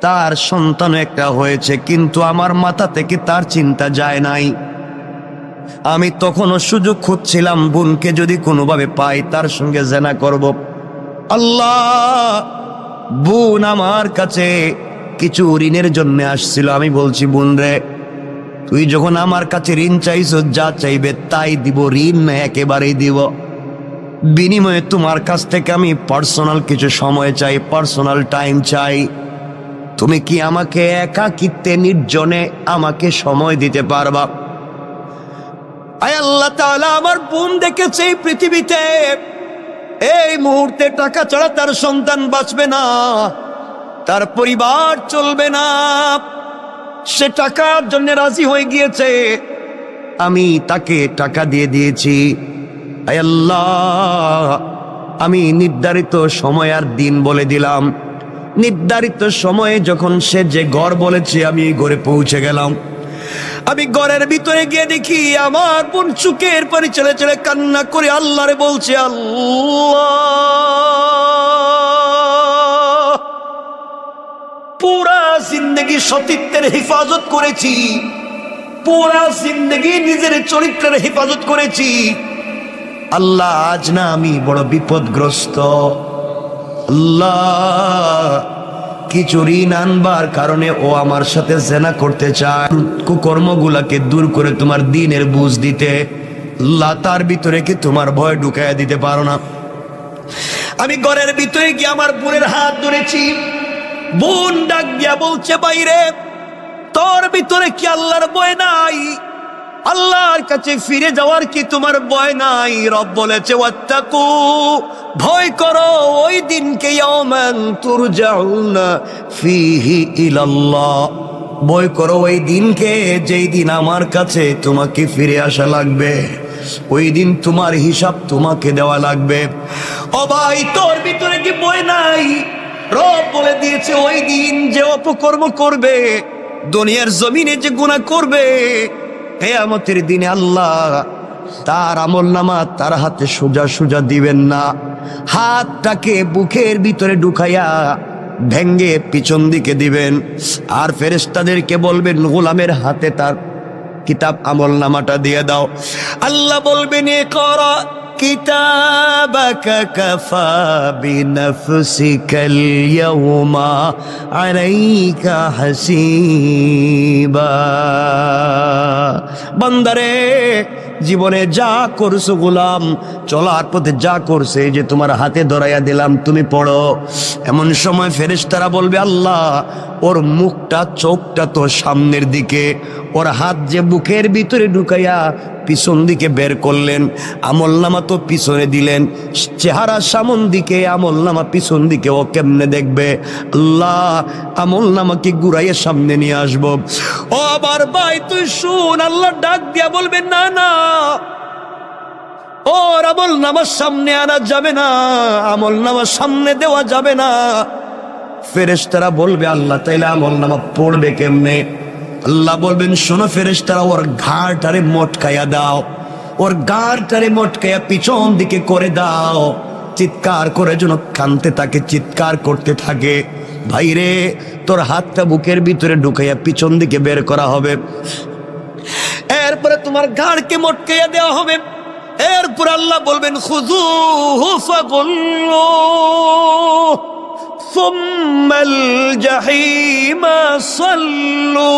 তার সন্তান একটা হয়েছে, কিন্তু আমার মাথা থেকে তার চিন্তা যায় নাই। আমি তখনও সুযোগ খুঁজছিলাম, বোনকে যদি কোনোভাবে পাই তার সঙ্গে জেনা করব। আল্লাহ, বোন আমার কাছে কিছু ঋণের জন্য আসছিল। আমি বলছি, বোন রে, তুই যখন আমার কাছে ঋণ চাইছ, যা চাইবে তাই দিব, ঋণ না একেবারেই দিব। বিনিময়ে তোমার কাছ থেকে আমি পার্সোনাল কিছু সময় চাই, পার্সোনাল টাইম চাই। তুমি কি আমাকে একাকিত্বে নির্জনে আমাকে সময় দিতে পারবা? আয় আল্লাহ তাআলা, আমার বোন দেখেছে এই পৃথিবীতে এই মুহূর্তে টাকা ছাড়া তার সন্তান বাঁচবে না, তার পরিবার চলবে না। সে টাকার জন্য রাজি হয়ে গিয়েছে, আমি তাকে টাকা দিয়ে দিয়েছি। আয় আল্লাহ, আমি নির্ধারিত সময় আর দিন বলে দিলাম। নির্ধারিত সময়ে যখন সে যে ঘর বলেছে, আমি ঘরে পৌঁছে গেলাম। আমি ঘরের ভিতরে গিয়ে দেখি আমার বোন চুকের পানি ছেড়ে ছেড়ে কান্না করে আল্লাহরে বলছে, আল্লাহ, পুরা জিন্দগি সতীত্বের হেফাজত করেছি, পুরা জিন্দগি নিজের চরিত্রের হেফাজত করেছি। আল্লাহ, আজ না আমি বড় বিপদগ্রস্ত। আল্লাহ, কিছু ঋণ আনবার কারণে ও আমার সাথে জেনা করতে চায়। কুকর্মগুলাকে দূর করে তোমার দ্বীনের বুঝ দিতে, আল্লাহ, তার ভিতরে কি তোমার ভয় ঢুকাইয়া দিতে পারো না? আমি ঘরের ভিতরে গিয়ে আমার বোনের হাত ধরেছি। বোন ডাক দিয়া বলছে, বাইরে, তোর ভিতরে কি আল্লাহর ভয় নাই? আল্লাহর কাছে ফিরে যাওয়ার কি তোমার ভয় নাই? রব বলেছে, ওয়াত্তাকু, ভয় করো ওই দিনকে, ইয়াওমান তুরজাউনা ফীহি ইলাল্লাহ, ভয় করো ওই দিনকে যেই দিন আমার কাছে তোমাকে ফিরে আসা লাগবে, ওই দিন তোমার হিসাব তোমাকে দেওয়া লাগবে। ও ভাই, তোর ভিতরে কি ভয় নাই? রব বলে দিয়েছে, ওই দিন যে অপকর্ম করবে, দুনিয়ার জমিনে যে গুনাহ করবে, কিয়ামতের দিনে আল্লাহ তার আমলনামা তার হাতে সোজা সোজা দিবেন না। হাতটাকে বুকের ভিতরে ঢুকাইয়া ভেঙ্গে পিছন দিকে দিবেন, আর ফেরেশতাদেরকে বলবেন, গোলামের হাতে তার কিতাব আমলনামাটা দিয়ে দাও। আল্লাহ বলবেন, ইকরা কিতাবাকা কাফা বিনাফসিকাল ইয়াওমা আলাইকা হাসিবা। বান্দারে, জীবনে যা করছো গোলাম, চলার পথে যা করছে, যে তোমার হাতে ধরাইয়া দিলাম, তুমি পড়ো। এমন সময় ফেরেশতারা বলবে, আল্লাহ, ওর মুখটা চোখটা তো সামনের দিকে, ওর হাত যে বুকের ভিতরে ঢুকাইয়া পিছন দিকে বের করলেন, আমলনামা তো পিছনে দিলেন, চেহারা সামন দিকে, আমলনামা পিছন দিকে, ও কেমনে দেখবে? আল্লাহ, আমলনামাকে ঘুরাইয়া সামনে নিয়ে আসবো। ও আবার ভাই, তুই শুন, আল্লাহ ডাক দিয়া বলবেন, না না, ওর আমলনামার সামনে আনা যাবে না, আমলনামার সামনে দেওয়া যাবে না। ফেরেশতারা বলবে, আল্লাহ, তাইলে আমলনামা পড়বে কেমনে? আল্লাহ বলবেন, শোনো ফেরেশতারা, ওর ঘাড়টারে মটকাইয়া দাও, ওর ঘাড়টারে মটকাইয়া পিছন দিকে করে দাও, চিৎকার করে যেন কানতে থাকে, চিৎকার করতে থাকে। ভাইরে, তোর হাতটা বুকের ভিতরে ঢুকাইয়া পিছন দিকে বের করা হবে, এরপরে তোমার ঘাড়কে মটকাইয়া দেওয়া হবে। এরপর আল্লাহ বলবেন, খুযূহু ফাগুল্লুহু সুম্মাল জাহিমা সাল্লু।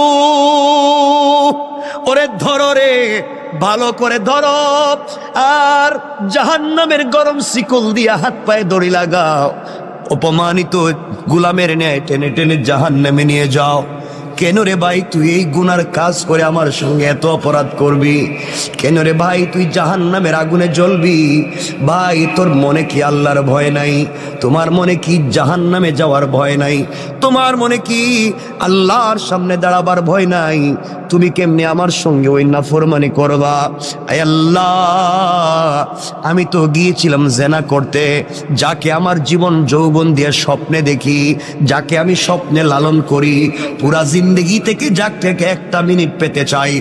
ওরে ধরো রে, ভালো করে ধরো, আর জাহান্নামের গরম শিকল দিয়া হাত পায়ে দড়ি লাগাও, অপমানিত গোলামের ন্যায় টেনে টেনে জাহান্নামে নিয়ে যাও। কেন রে ভাই, তুই এই গুনার কাজ করে আমার সঙ্গে এত অপরাধ করবি? কেন রে ভাই, তুই জাহান্নামের আগুনে জ্বলবি? ভাই, তোর মনে কি আল্লাহর ভয় নাই? তোমার মনে কি জাহান্নামে যাওয়ার ভয় নাই? তোমার মনে কি আল্লাহর সামনে দাঁড়াবার ভয় নাই? তুমি কেমনে আমার সঙ্গে ওই নাফরমানি করবা? আয় আল্লাহ, আমি তো গিয়েছিলাম জেনা করতে, যাকে আমার জীবন যৌবন দিয়ে স্বপ্নে দেখি, যাকে আমি স্বপ্নে লালন করি, পুরা জিন্দগি থেকে যাকে একটা মিনিট পেতে চাই,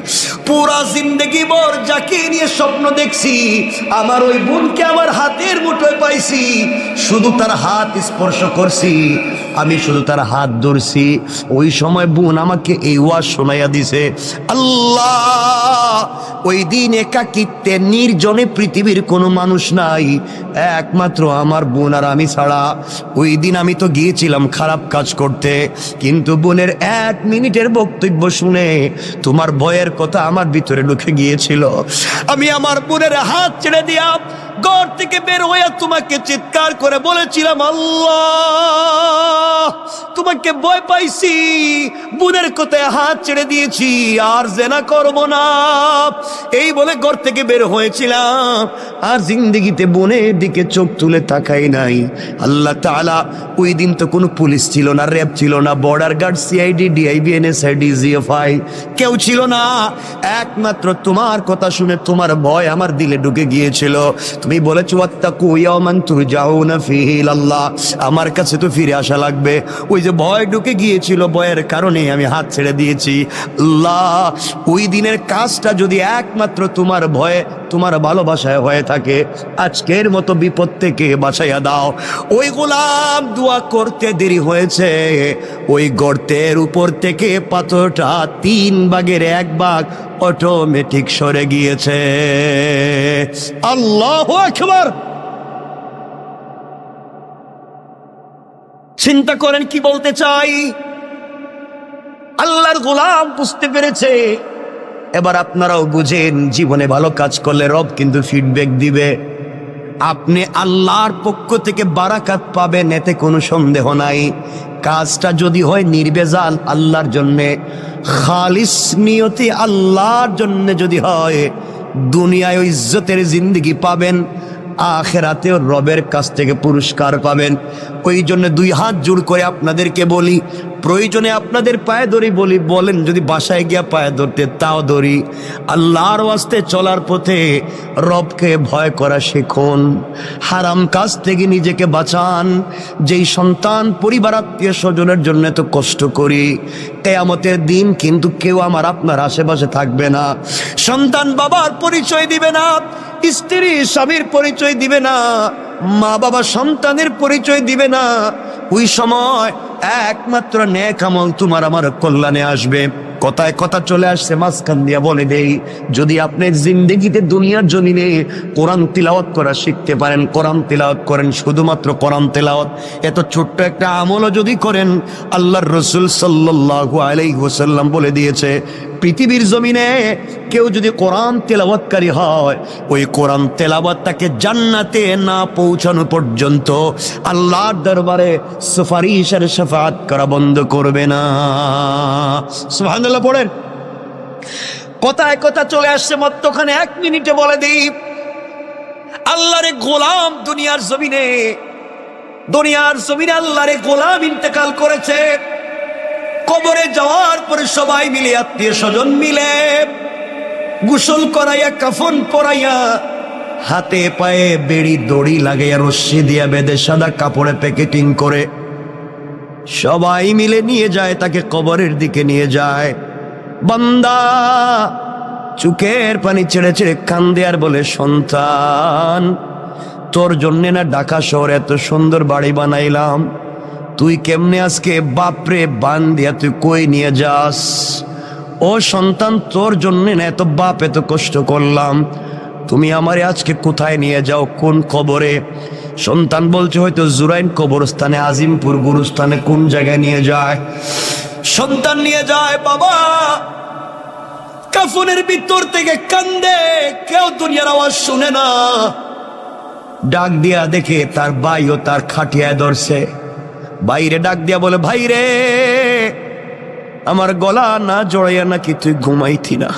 পুরা জিন্দগি ভর যাকে নিয়ে স্বপ্ন দেখছি, আমার ওই বোনকে আমার হাতের মুঠোয় পাইছি, শুধু তার হাত স্পর্শ করছি, আমি শুধু তার হাত ধরছি, ওই সময় বোন আমাকে এই ওয়াজ শোনাইয়া দিছে, আল্লাহ ওই দিন একাকিত্বে নির্জনে পৃথিবীর কোনো মানুষ নাই, একমাত্র আমার বোন আর আমি ছাড়া। ওই দিন আমি তো গিয়েছিলাম খারাপ কাজ করতে, কিন্তু বোনের 1 মিনিটের বক্তব্য শুনে তোমার ভয়ের কথা আমার ভিতরে ঢুকে গিয়েছিল। আমি আমার বোনের হাত ছেড়ে দিয়া ঘর থেকে বের হইয়া তোমাকে চিৎকার করে বলেছিলাম, আল্লাহ তোমাকে ভয় পাইছি, বোনের কথায় হাত ছেড়ে দিয়েছি, আর জেনা করব না, এই বলে ঘর থেকে বের হয়েছিলাম, আর জিন্দেগিতে বোনের দিকে চোখ তুলে তাকাই নাই। আল্লাহ তাআলা ওই দিন তো কোনো পুলিশ ছিল না, র্যাব ছিল না, border guard, CID, DIB, NSI, DGFI কেউ ছিল না, একমাত্র তোমার কথা শুনে তোমার ভয় আমার দিলে ঢুকে গিয়েছিল। তুমি বলেছো ওয়াত্তাকু ইয়াওমান তুরজাউনা ফীহি ইলাল্লাহ, আমার কাছে তো ফিরে আসা লাগবে। ওই যে ভয় ঢুকে গিয়েছিল, ভয়ের কারণে আমি হাত ছেড়ে দিয়েছি। আল্লাহ ওই দিনের কাজটা যদি একমাত্র তোমার ভয়ে, তোমার ভালোবাসায় হয়ে থাকে, আজকের মতো বিপদ থেকে বাঁচাইয়া দাও। ওই গোলাম দোয়া করতে দেরি হয়েছে, ওই গর্তের উপর থেকে পাথরটা 3 ভাগের 1 ভাগ অটোমেটিক সরে গিয়েছে। আল্লাহু আকবার। চিন্তা করেন কি বলতে চাই। আল্লাহর গোলাম বুঝতে পেরেছে। এবার আপনারাও বুঝেন, জীবনে ভালো কাজ করলে রব কিন্তু ফিডব্যাক দিবে। আপনি আল্লাহর পক্ষ থেকে বারাকাত পাবেন, এতে কোনো সন্দেহ নাই। কাজটা যদি হয় নির্বেজাল আল্লাহর জন্যে, খালিস নিয়তে আল্লাহর জন্যে যদি হয়, দুনিয়ায় ইজ্জতের জিন্দেগি পাবেন, আখিরাতেও রবের কাছ থেকে পুরস্কার পাবেন। ওই জন্য 2 হাত জোড় করে আপনাদেরকে বলি, প্রয়োজনে আপনাদের পায়ে ধরি, বলেন যদি বাসায় গিয়া পায়ে ধরতে তাও ধরি, আল্লাহর ওয়াস্তে চলার পথে রবকে ভয় করা শিখুন, হারাম কাজ থেকে নিজেকে বাঁচান। যেই সন্তান পরিবার আত্মীয় স্বজনের জন্য তো কষ্ট করি, কিয়ামতের দিন কিন্তু কেউ আমার আপনার আশেপাশে থাকবে না। সন্তান বাবার পরিচয় দিবে না, স্ত্রী স্বামীর পরিচয় দিবে না, মা বাবা সন্তানের পরিচয় দিবে না। ওই সময় একমাত্র নেক আমল তোমার আমার কল্যাণে আসবে। কথায় কথা চলে আসছে, মাঝখান দিয়া বলে দেই, যদি আপনি জিন্দেগিতে দুনিয়ার জমিনে কোরআন তিলাওয়াত করা শিখতে পারেন, কোরআন তিলাওয়াত করেন, শুধুমাত্র কোরআন তিলাওয়াত, এত ছোট্ট একটা আমলও যদি করেন, আল্লাহর রাসূল সাল্লাল্লাহু আলাইহি ওয়াসাল্লাম বলে দিয়েছে, পৃথিবীর জমিনে কেউ যদি কোরআন তেলাওয়াতকারী হয়, ওই কোরআন তেলাওয়াত তাকে জান্নাতে না পৌঁছানো পর্যন্ত আল্লাহর দরবারে সুপারিশ আর শাফাআত করা বন্ধ করবে না। সুবহানাল্লাহ পড়েন। কথায় কথা চলে আসছে মধ্যখানে, 1 মিনিটে বলে দিই, আল্লাহরে গোলাম দুনিয়ার জমিনে আল্লাহরে গোলাম ইন্তেকাল করেছে। কবরে যাওয়ার পরে সবাই মিলে, আত্মীয় স্বজন মিলে গোসল করাইয়া, কাফন পরাইয়া, হাতে পায়ে বেড়ি দড়ি লাগাইয়া, রশ্মি দিয়া বেঁধে সাদা কাপড়ে প্যাকেটিং করে সবাই মিলে নিয়ে যায়, তাকে কবরের দিকে নিয়ে যায়। বান্দা চোখের পানি ছেড়ে ছেড়ে কান্দে আর বলে, সন্তান তোর জন্যে না ঢাকা শহরে এত সুন্দর বাড়ি বানাইলাম, তুই কেমনে আজকে বাপরে বান দিয়া তুই কই নিয়ে যাস? ও সন্তান, তোর জন্যে না এত বাপ এত কষ্ট করলাম, তুমি আমারে আজকে কোথায় নিয়ে যাও, কোন কবরে? সন্তান বলছে, হয়তো জুরাইন কবরস্থানে, আজিমপুর গুরুস্থানে, কোন জায়গায় নিয়ে যায়? সন্তান নিয়ে যায়, বাবা কাফনের ভিতর থেকে কান্দে, কেউ দুনিয়ার আওয়াজ শুনে না। ডাক দিয়া দেখে তার ভাইও তার খাটিয়ায় ধরছে। বাইরে ডাক দিয়া বলে, ভাই রে, আমার গলা না জড়াইয়া নাকি তুই ঘুমাইতি না?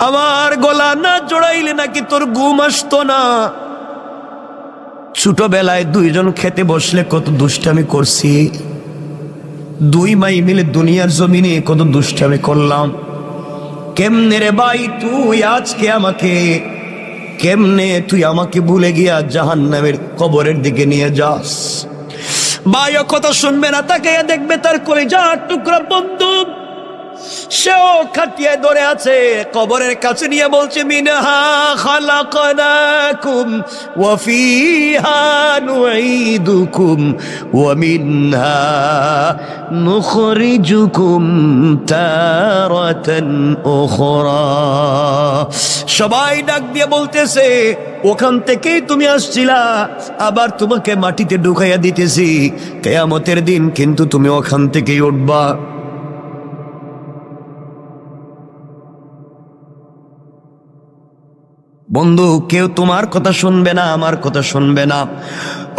আমার গলা না জড়াইলে নাকি তোর ঘুম আসতো না? ছোটবেলায় 2 জন খেতে বসলে কত দুষ্টামি করছি, 2 ভাই মিলে দুনিয়ার জমিনে কত দুষ্টামি করলাম। কেমনে রে ভাই তুই আজকে আমাকে, কেমনে তুই আমাকে ভুলে গিয়া জাহান্নামের কবরের দিকে নিয়ে যাস? ভাইও কথা শুনবে না, তাকে দেখবে তার কলিজার টুকরা বন্ধু সেও খাটিয়ায় ধরে আছে, কবরের কাছে নিয়ে বলছে মিনহা খালাকনাকুম ওয়া ফিহা নুঈদুকুম ওয়া মিনহা নুখরিজুকুম তারাতান উখরা। সবাই ডাক দিয়ে বলতেছে ওখান থেকেই তুমি আসছিলা, আবার তোমাকে মাটিতে ঢুকাইয়া দিতেছি, কিয়ামতের দিন কিন্তু তুমি ওখান থেকেই উঠবা। বন্ধু, কেউ তোমার কথা শুনবে না, আমার কথা শুনবে না।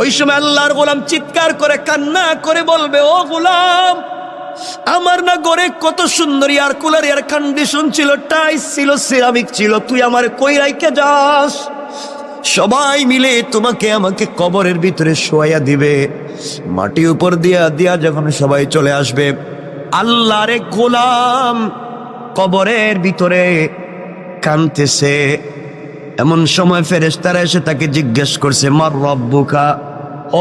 ওই সময় আল্লাহর গোলাম চিৎকার করে কান্না করে বলবে, ও গোলাম, আমার না ঘরে কত সুন্দর এয়ার কুলার, এয়ার কন্ডিশন ছিল, টাইস ছিল, সিরামিক ছিল, তুই আমার কই রাইখা যাস? সবাই মিলে তোমাকে আমাকে কবরের ভিতরে শোয়াইয়া দিবে, মাটি উপর দিয়া দিয়া যখন সবাই চলে আসবে, আল্লাহর গোলাম কবরের ভিতরে কাঁদতেছে। এমন সময় ফেরেশতারা এসে তাকে জিজ্ঞেস করছে, মার রব্বুকা,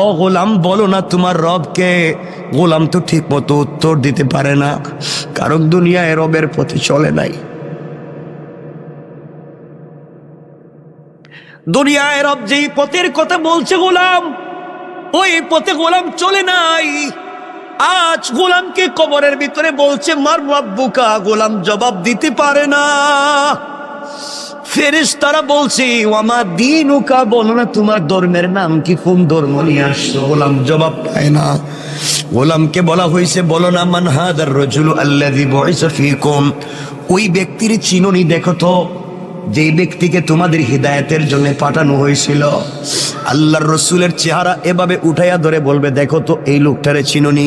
ও গোলাম বলো না তোমার রবকে। গোলাম তো ঠিক মতো উত্তর দিতে পারে না, কারণ দুনিয়ায় রবের পথে চলে নাই। দুনিয়ায় রব যেই পথের কথা বলছে গোলাম, ওই পথে গোলাম চলে নাই। আজ গোলামকে কবরের ভিতরে বলছে মার রব্বুকা, গোলাম জবাব দিতে পারে না। ফেরেশতারা বলছে ওয়ামা দীনুকা, বলো না তোমার ধর্মের নাম কি, কোন ধর্ম নিয়ে আসছো? গোলাম জবাব পায় না। গোলামকে বলা হয়েছে বলো না মান হাদার রাজুলু আল্লাযী বুইসা ফীকুম, ওই ব্যক্তির চিনুনি দেখো তো, যেই ব্যক্তিকে তোমাদের হিদায়াতের জন্য পাঠানো হয়েছিল। আল্লাহর রসুলের চেহারা এভাবে উঠাইয়া ধরে বলবে, দেখো তো এই লোকটারে চিনুনি?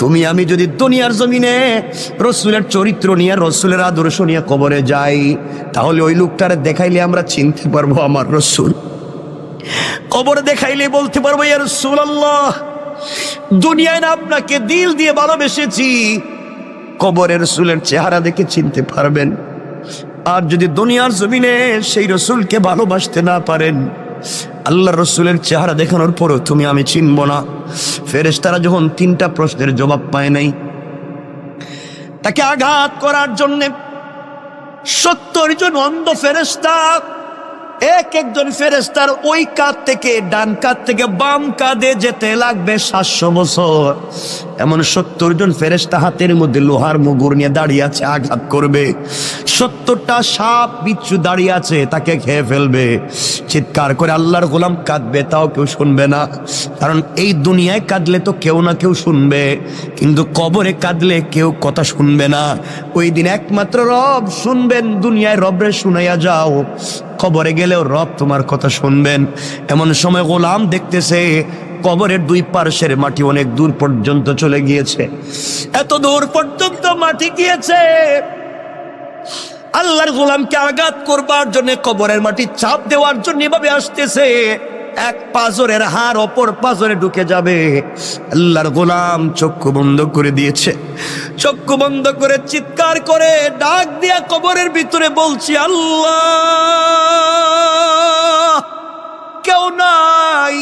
তুমি আমি যদি দুনিয়ার জমিনে রসুলের চরিত্র নিয়ে, রসুলের আদর্শ নিয়ে কবরে যাই, তাহলে ওই লোকটারে দেখাইলে আমরা চিনতে পারবো আমার রসুল। কবরে দেখাইলে বলতে পারবো, ইয়া রাসূলুল্লাহ, দুনিয়ায় না আপনাকে দিল দিয়ে ভালোবেসেছি, কবরে রসুলের চেহারা দেখে চিনতে পারবেন। আর যদি দুনিয়ার জমিনে সেই রসুলকে ভালোবাসতে না পারেন, আল্লাহ রসুলের চেহারা দেখানোর পরও তুমি আমি চিনব না। ফেরেশতারা যখন 3টা প্রশ্নের জবাব পায় নাই, তাকে আঘাত করার জন্য 70 জন অন্ধ ফেরেশতা এক একজন ফেরেশতার ওই কাঁধ থেকে ডান কাঁধ থেকে বাম কাঁধে যেতে লাগবে 700 বছর। এমন 70 জন ফেরেশতা হাতের মধ্যে লোহার মুগুর নিয়ে দাঁড়িয়ে আছে, আঘাত করবে। 70টা সাপ বিচ্ছু দাঁড়িয়ে আছে, তাকে খেয়ে ফেলবে। চিৎকার করে আল্লাহর গোলাম কাঁদবে, তাও কেউ শুনবে না, কারণ এই দুনিয়ায় কাঁদলে তো কেউ না কেউ শুনবে, কিন্তু কবরে কাঁদলে কেউ কথা শুনবে না। ওই দিন একমাত্র রব শুনবেন। দুনিয়ায় রবরে শুনাইয়া যাও, কবরে গেলেও রব তোমার কথা শুনবেন। এমন সময় গোলাম দেখতেছে কবরের 2 পার্শ্বের মাটি অনেক দূর পর্যন্ত চলে গিয়েছে। এত দূর পর্যন্ত মাটি গিয়েছে, আল্লাহর গোলামকে আঘাত করবার জন্য, কবরের মাটি চাপ দেওয়ার জন্য এভাবে আসতেছে। এক পাজরের হাড় অপর পাজরে ঢুকে যাবে। আল্লাহর গোলাম চক্ষু বন্ধ করে দিয়েছে। চক্ষু বন্ধ করে চিৎকার করে ডাক দিয়া কবরের ভিতরে বলছি, আল্লাহ, কেউ নাই,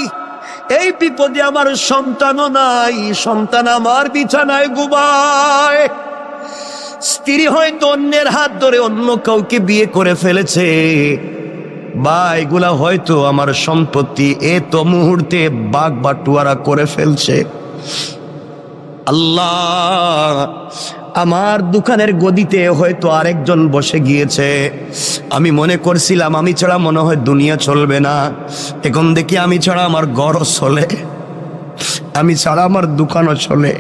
এই বিপদে আমার সন্তানও নাই, সন্তান আমার বিছানায় ঘুমায়, স্ত্রী হয়তো অন্যের হাত ধরে অন্য কাউকে বিয়ে করে ফেলেছে, বা এগুলা হয়তো আমার সম্পত্তি এত মুহূর্তে বাগ বাটুয়ারা করে ফেলছে। আল্লাহ, আমার দোকানের গদিতে হয়তো আরেকজন বসে গিয়েছে। আমি মনে করছিলাম আমি ছাড়া মনে হয় দুনিয়া চলবে না, এখন দেখি আমি ছাড়া আমার ঘরও চলে, আমি ছাড়া আমার দোকানও চলে।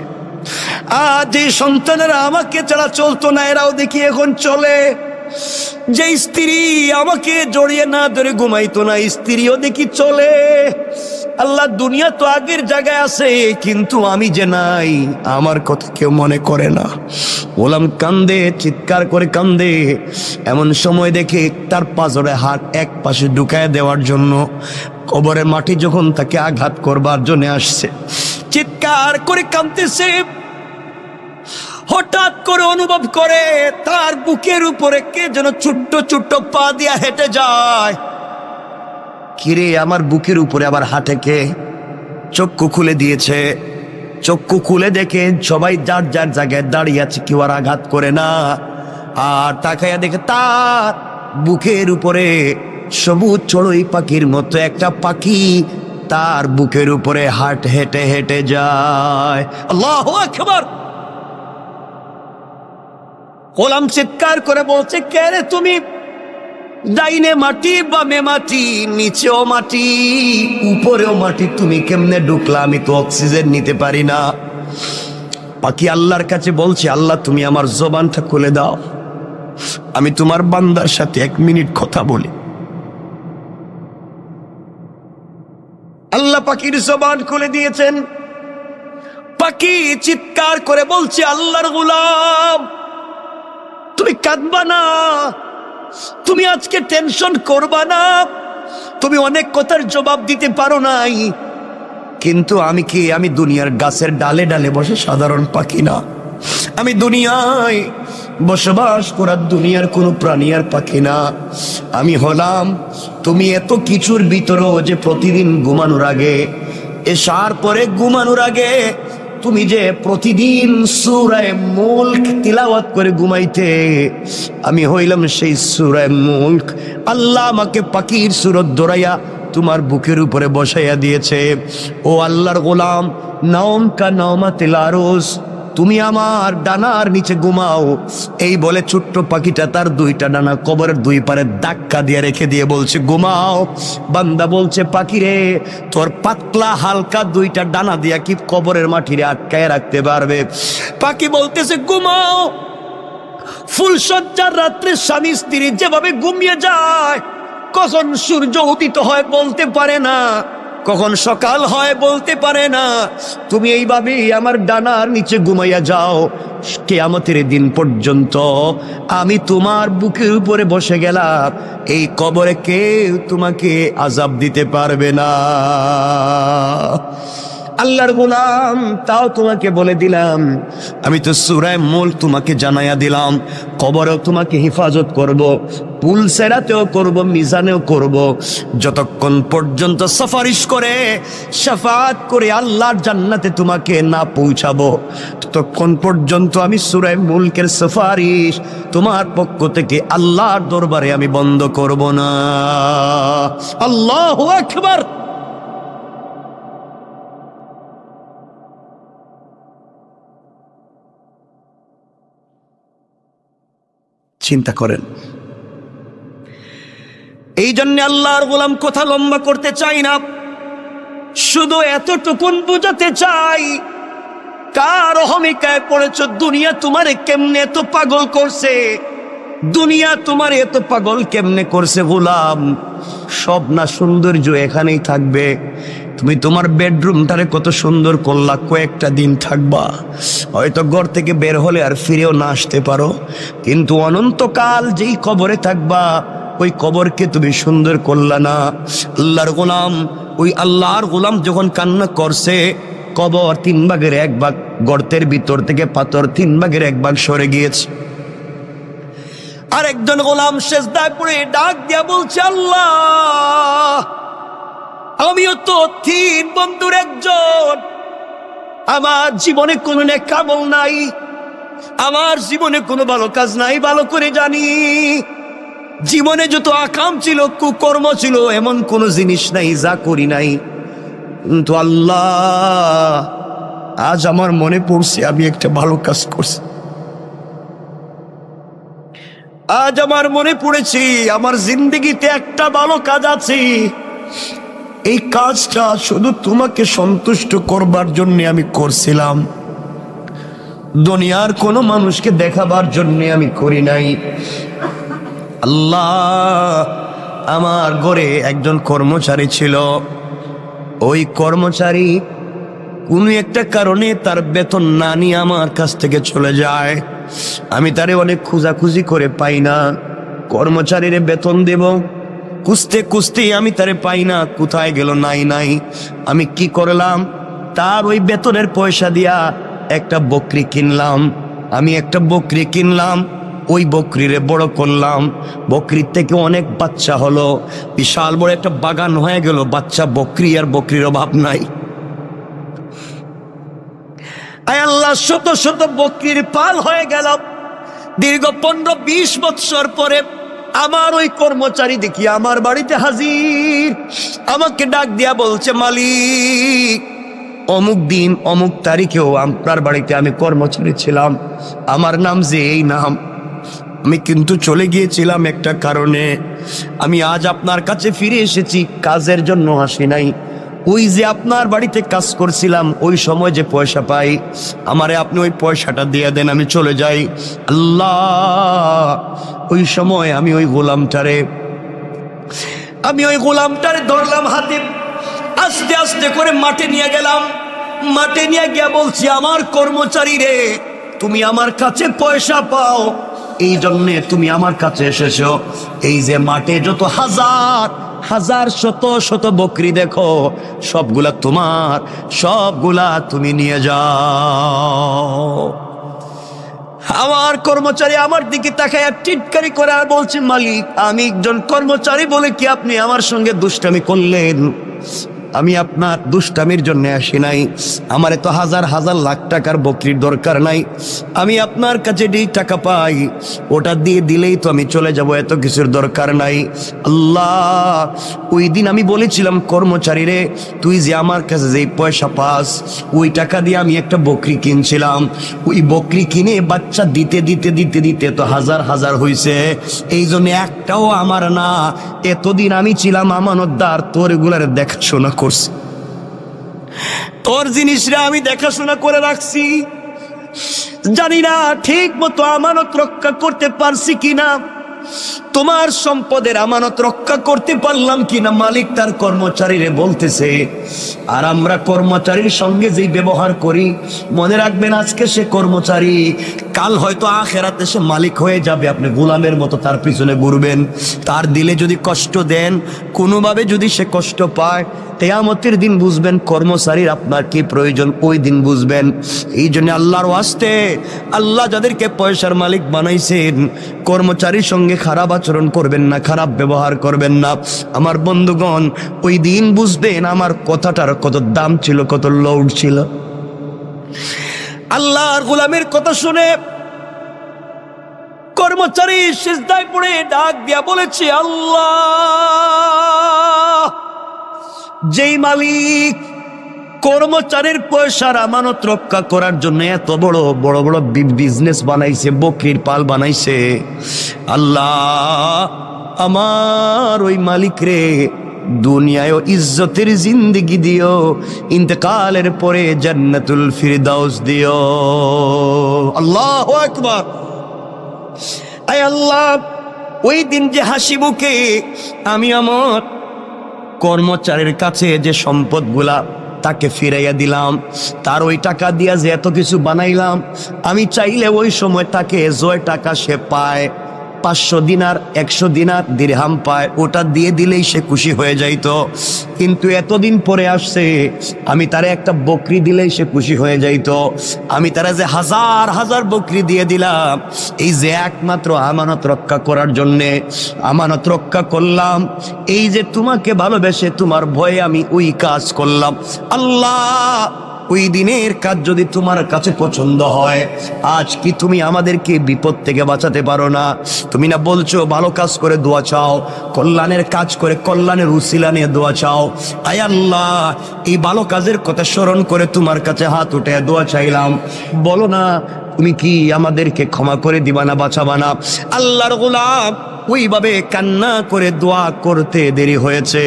আজ এই সন্তানেরা আমাকে ছাড়া চলতো না, এরাও দেখি এখন চলে। যে স্ত্রী আমাকে জড়িয়ে না ধরে ঘুমাইতো না, স্ত্রীও দেখি চলে। আল্লাহ, দুনিয়া তো আগের জায়গায় আছে, কিন্তু আমি যে নাই, আমার কথা কেউ মনে করে না। গোলাম কান্দে, চিৎকার করে কান্দে। এমন সময় দেখে তার পাজরে হাত এক পাশে ঢুকায় দেওয়ার জন্য কবরের মাটি যখন তাকে আঘাত করবার জন্য আসছে, চিৎকার করে কাঁদতেছে। হঠাৎ করে অনুভব করে তার বুকের উপরে কে যেন ছোট্ট ছোট্ট পা দিয়া হেঁটে যায়। কিরে, আমার বুকের উপরে আবার হাঁটে কে? চক্ষু খুলে দিয়েছে। চক্ষু খুলে দেখে সবাই যার যার জায়গায় দাঁড়িয়ে আছে, কেউ আর আঘাত করে না। আর তাকাইয়া দেখে তার বুকের উপরে সবুজ চড়ুই পাখির মতো একটা পাখি তার বুকের উপরে হেঁটে হেঁটে যায়। আল্লাহু আকবার। গোলাম চিৎকার করে বলছে, কে রে তুমি? ডাইনে মাটি, বামে মাটি, নিচেও মাটি, উপরেও মাটি, তুমি কেমনে ঢুকলা? আমি তো অক্সিজেন নিতে পারি না। পাখি আল্লাহর কাছে বলছে, আল্লাহ তুমি আমার জবানটা খুলে দাও, আমি তোমার বান্দার সাথে 1 মিনিট কথা বলি। আল্লাহ পাখির জবান খুলে দিয়েছেন। পাখি চিৎকার করে বলছে, আল্লাহর গোলাম তুমি কাঁদবা না, তুমি আজকে টেনশন করবা না, তুমি অনেক কথার জবাব দিতে পারো নাই, কিন্তু আমি কি, আমি দুনিয়ার গাছের ডালে ডালে বসে সাধারণ পাখি না, আমি দুনিয়ায় বসবাস করার দুনিয়ার কোনো প্রাণী আর পাখি না, আমি হলাম তুমি এত কিছুর ভিতরেও যে প্রতিদিন ঘুমানোর আগে, এশার পরে ঘুমানোর আগে তুমি যে প্রতিদিন সূরা মুলক তিলাওয়াত করে ঘুমাইতে, আমি হইলাম সেই সূরা মুলক। আল্লাহ আমাকে পাখির সুরত দৌড়াইয়া তোমার বুকের উপরে বসাইয়া দিয়েছে। ও আল্লাহর গোলাম, নাওম কা নাওমাতিল আরুস, তুমি আমার ডানার নিচে ঘুমাও। এই বলে ছোট্ট পাখিটা তার 2টা ডানা কবরের 2 পারে ধাক্কা দিয়ে রেখে দিয়ে বলছে, ঘুমাও। বান্দা বলছে, পাখি রে, তোর পাতলা হালকা 2টা ডানা দিয়া কি কবরের মাটিরে আটকায় রাখতে পারবে? পাখি বলতেছে, ঘুমাও। ফুলসজ্জার রাত্রে স্বামী স্ত্রী যেভাবে ঘুমিয়ে যায়, কখন সূর্য উদিত হয় বলতে পারে না, কখন সকাল হয় বলতে পারে না, তুমি এইভাবেই আমার ডানার নিচে ঘুমাইয়া যাও, কিয়ামতের দিন পর্যন্ত আমি তোমার বুকের উপরে বসে গেলাম, এই কবরে কেউ তোমাকে আযাব দিতে পারবে না। আল্লাহর গোলাম, তাও তোমাকে বলে দিলাম, আমি তো সূরা মুলক তোমাকে জানাইয়া দিলাম, কবরেও তোমাকে হেফাজত করব, পুলসেরাতেও করব, মিজানেও করব, যতক্ষণ পর্যন্ত সুপারিশ করে শাফাআত করে আল্লাহর জান্নাতে তোমাকে না পৌঁছাবো, ততক্ষণ পর্যন্ত আমি সূরা মুলকের সুপারিশ তোমার পক্ষ থেকে আল্লাহর দরবারে আমি বন্ধ করব না। আল্লাহু আকবার। চিন্তা করেন। এই জন্য আল্লাহর গোলাম কথা লম্বা করতে চাই না, শুধু এতটুকুন বুঝাতে চাই, কার অহমিকায় পড়েছ? দুনিয়া তোমারে কেমনে এত পাগল করছে? দুনিয়া তোমার এত পাগল কেমনে করছে? গোলাম, সব না সৌন্দর্য এখানেই থাকবে। তুমি তোমার বেডরুমটারে কত সুন্দর করলা, কয়েকটা দিন থাকবা, হয়তো ঘর থেকে বের হলে আর ফিরেও না আসতে পারো, কিন্তু অনন্তকাল যেই কবরে থাকবা, ওই কবরকে তুমি সুন্দর করলা না। আল্লাহর গোলাম, ওই আল্লাহর গোলাম যখন কান্না করছে, কবর 3 ভাগের 1 ভাগ, গর্তের ভিতর থেকে পাথর 3 ভাগের 1 ভাগ সরে গিয়েছে। আর একজন গোলাম সেজদায় পড়ে ডাক দিয়া বলছে, আল্লাহ, আমিও তো 3 বন্ধুর একজন, আমার জীবনে কোনো নেক আমল নাই, আমার জীবনে কোনো ভালো কাজ নাই, ভালো করে জানি, জীবনে যত আকাম ছিল, কুকর্ম ছিল, এমন কোনো জিনিস নাই যা করি নাই, কিন্তু আল্লাহ, আজ আমার মনে পড়ছে আমি একটা ভালো কাজ করছি। আজ আমার মনে পড়েছি আমার জিন্দেগিতে একটা ভালো কাজ আছে, এই কাজটা শুধু তোমাকে সন্তুষ্ট করবার জন্য আমি করছিলাম, দুনিয়ার কোনো মানুষকে দেখাবার জন্য আমি করি নাই। আল্লাহ, আমার ঘরে একজন কর্মচারী ছিল, ওই কর্মচারী কোনো একটা কারণে তার বেতন না নিয়ে আমার কাছ থেকে চলে যায়, আমি তারে অনেক খোঁজাখুঁজি করে পাই না, কর্মচারীর বেতন দেব, খুঁজতে খুঁজতে আমি তারে পাই না, কোথায় গেল? নাই। আমি কি করলাম? তার ওই বেতনের পয়সা দিয়া একটা বকরি কিনলাম, আমি একটা বকরি কিনলাম, ওই বকরিরে বড় করলাম, বকরির থেকে অনেক বাচ্চা হলো, বিশাল বড় একটা বাগান হয়ে গেল, বাচ্চা বকরি আর বকরির অভাব নাই। আয় আল্লাহ, শত শত বকরির পাল হয়ে গেল। দীর্ঘ 15-20 বৎসর পরে আমার ওই কর্মচারী দেখি আমার বাড়িতে হাজির। আমাকে ডাক দিয়া বলছে, মালিক, অমুক দিন অমুক তারিখেও আপনার বাড়িতে আমি কর্মচারী ছিলাম, আমার নাম যে এই নাম, আমি কিন্তু চলে গিয়েছিলাম একটা কারণে। আমি আজ আপনার কাছে ফিরে এসেছি, কাজের জন্য আসি নাই। ওই যে আপনার বাড়িতে কাজ করছিলাম, ওই সময় যে পয়সা পাই, আমারে আপনি ওই পয়সাটা দিয়ে দেন, আমি চলে যাই। আল্লাহ, ওই সময় আমি ওই গোলামটারে ধরলাম হাতে, আস্তে আস্তে করে মাঠে নিয়ে গেলাম। মাঠে নিয়ে গিয়া বলছি, আমার কর্মচারী রে, তুমি আমার কাছে পয়সা পাও, এই জন্যে তুমি আমার কাছে এসেছো। এই যে মাঠে যত হাজার হাজার শত শত বকরি দেখো, সবগুলা তোমার, সবগুলা তুমি নিয়ে যাও। আমার কর্মচারী আমার দিকে তাকায় টিটকারি করে আর বলছে, মালিক, আমি একজন কর্মচারী বলে কি আপনি আমার সঙ্গে দুষ্টামি করলেন? আমি আপনার দুষ্টামির জন্য আসি নাই। আমার তো হাজার হাজার লাখ টাকার বকরির দরকার নাই। আমি আপনার কাছে যেই টাকা পাই ওটা দিয়ে দিলেই তো আমি চলে যাব, এত কিছুর দরকার নাই। আল্লাহ, ওই দিন আমি বলেছিলাম, কর্মচারী রে, তুই যে আমার কাছে যেই পয়সা পাস, ওই টাকা দিয়ে আমি একটা বকরি কিনছিলাম। ওই বকরি কিনে বাচ্চা দিতে দিতে দিতে দিতে তো হাজার হাজার হয়েছে। এই জন্য একটাও আমার না। এতদিন আমি ছিলাম আমানতদার, তোর এগুলার দেখাশোনা করছি, তোর জিনিসরা আমি দেখাশোনা করে রাখছি। জানি না ঠিক মতো আমানত রক্ষা করতে পারছি কিনা, তোমার সম্পদের আমানত রক্ষা করতে পারলাম কিনা। মালিক তার কর্মচারীরে বলতেছে, আর আমরা কর্মচারীর সঙ্গে যেই ব্যবহার করি, মনে রাখবেন আজকে সে কর্মচারী, কাল হয়তো আখেরাতে সে মালিক হয়ে যাবে। আপনি গোলামের মতো তার পিছনে ঘুরবেন। তার দিলে যদি কষ্ট দেন, কোনোভাবে যদি সে কষ্ট পায়, কিয়ামতের দিন বুঝবেন কর্মচারীর আপনার কি প্রয়োজন, ওই দিন বুঝবেন। এই জন্য আল্লাহর ওয়াস্তে, আল্লাহ যাদেরকে পয়সার মালিক বানাইছেন, কর্মচারীর সঙ্গে খারাপ আচরণ করবেন না, খারাপ ব্যবহার করবেন না। আমার বন্ধুগণ, ওই দিন বুঝবেন আমার কথাটার কত দাম ছিল, কত লৌট ছিল। আল্লাহর গোলামের কথা শুনে কর্মচারী সিজদায় পড়ে ডাক দিয়া বলেছে, আল্লাহ, যেই মালিক কর্মচারীর পয়সার আমানত রক্ষা করার জন্য এত বড় বড় বড় বিজনেস বানাইছে, বকরির পাল বানাইছে, আল্লাহ, আমার ওই মালিক রে দুনিয়ায় ইজ্জতের জিন্দেগি দিও, ইন্তেকালের পরে জান্নাতুল ফিরদাউস দিও। আল্লাহু আকবার। আয় আল্লাহ, ওই দিন যে হাসি মুখে আমি আমার কর্মচারীর কাছে যে সম্পদগুলা তাকে ফিরাইয়া দিলাম, তার ওই টাকা দিয়া যে এত কিছু বানাইলাম, আমি চাইলে ওই সময় তাকে যে টাকা সে পায়, 500 দিনার 100 দিনার দিরহাম পায়, ওটা দিয়ে দিলেই সে খুশি হয়ে যাইতো। কিন্তু এতদিন পরে আসছে, আমি তারে একটা বকরি দিলেই সে খুশি হয়ে যাইতো। আমি তারা যে হাজার হাজার বকরি দিয়ে দিলাম, এই যে একমাত্র আমানত রক্ষা করার জন্যে, আমানত রক্ষা করলাম। এই যে তোমাকে ভালোবেসে তোমার ভয়ে আমি ওই কাজ করলাম। আল্লাহ, ওই দিনের কাজ যদি তোমার কাছে পছন্দ হয়, আজ কি তুমি আমাদেরকে বিপদ থেকে বাঁচাতে পারো না? তুমি না বলছো ভালো কাজ করে দোয়া চাও, কল্যাণের কাজ করে কল্যাণের উসিলা নিয়ে দোয়া চাও। আয় আল্লাহ, এই ভালো কাজের কথা স্মরণ করে তোমার কাছে হাত উঠে দোয়া চাইলাম। বলো না, তুমি কি আমাদেরকে ক্ষমা করে দিবা না, বাঁচাবা না? আল্লাহর গোলাম ওইভাবে কান্না করে দোয়া করতে দেরি হয়েছে,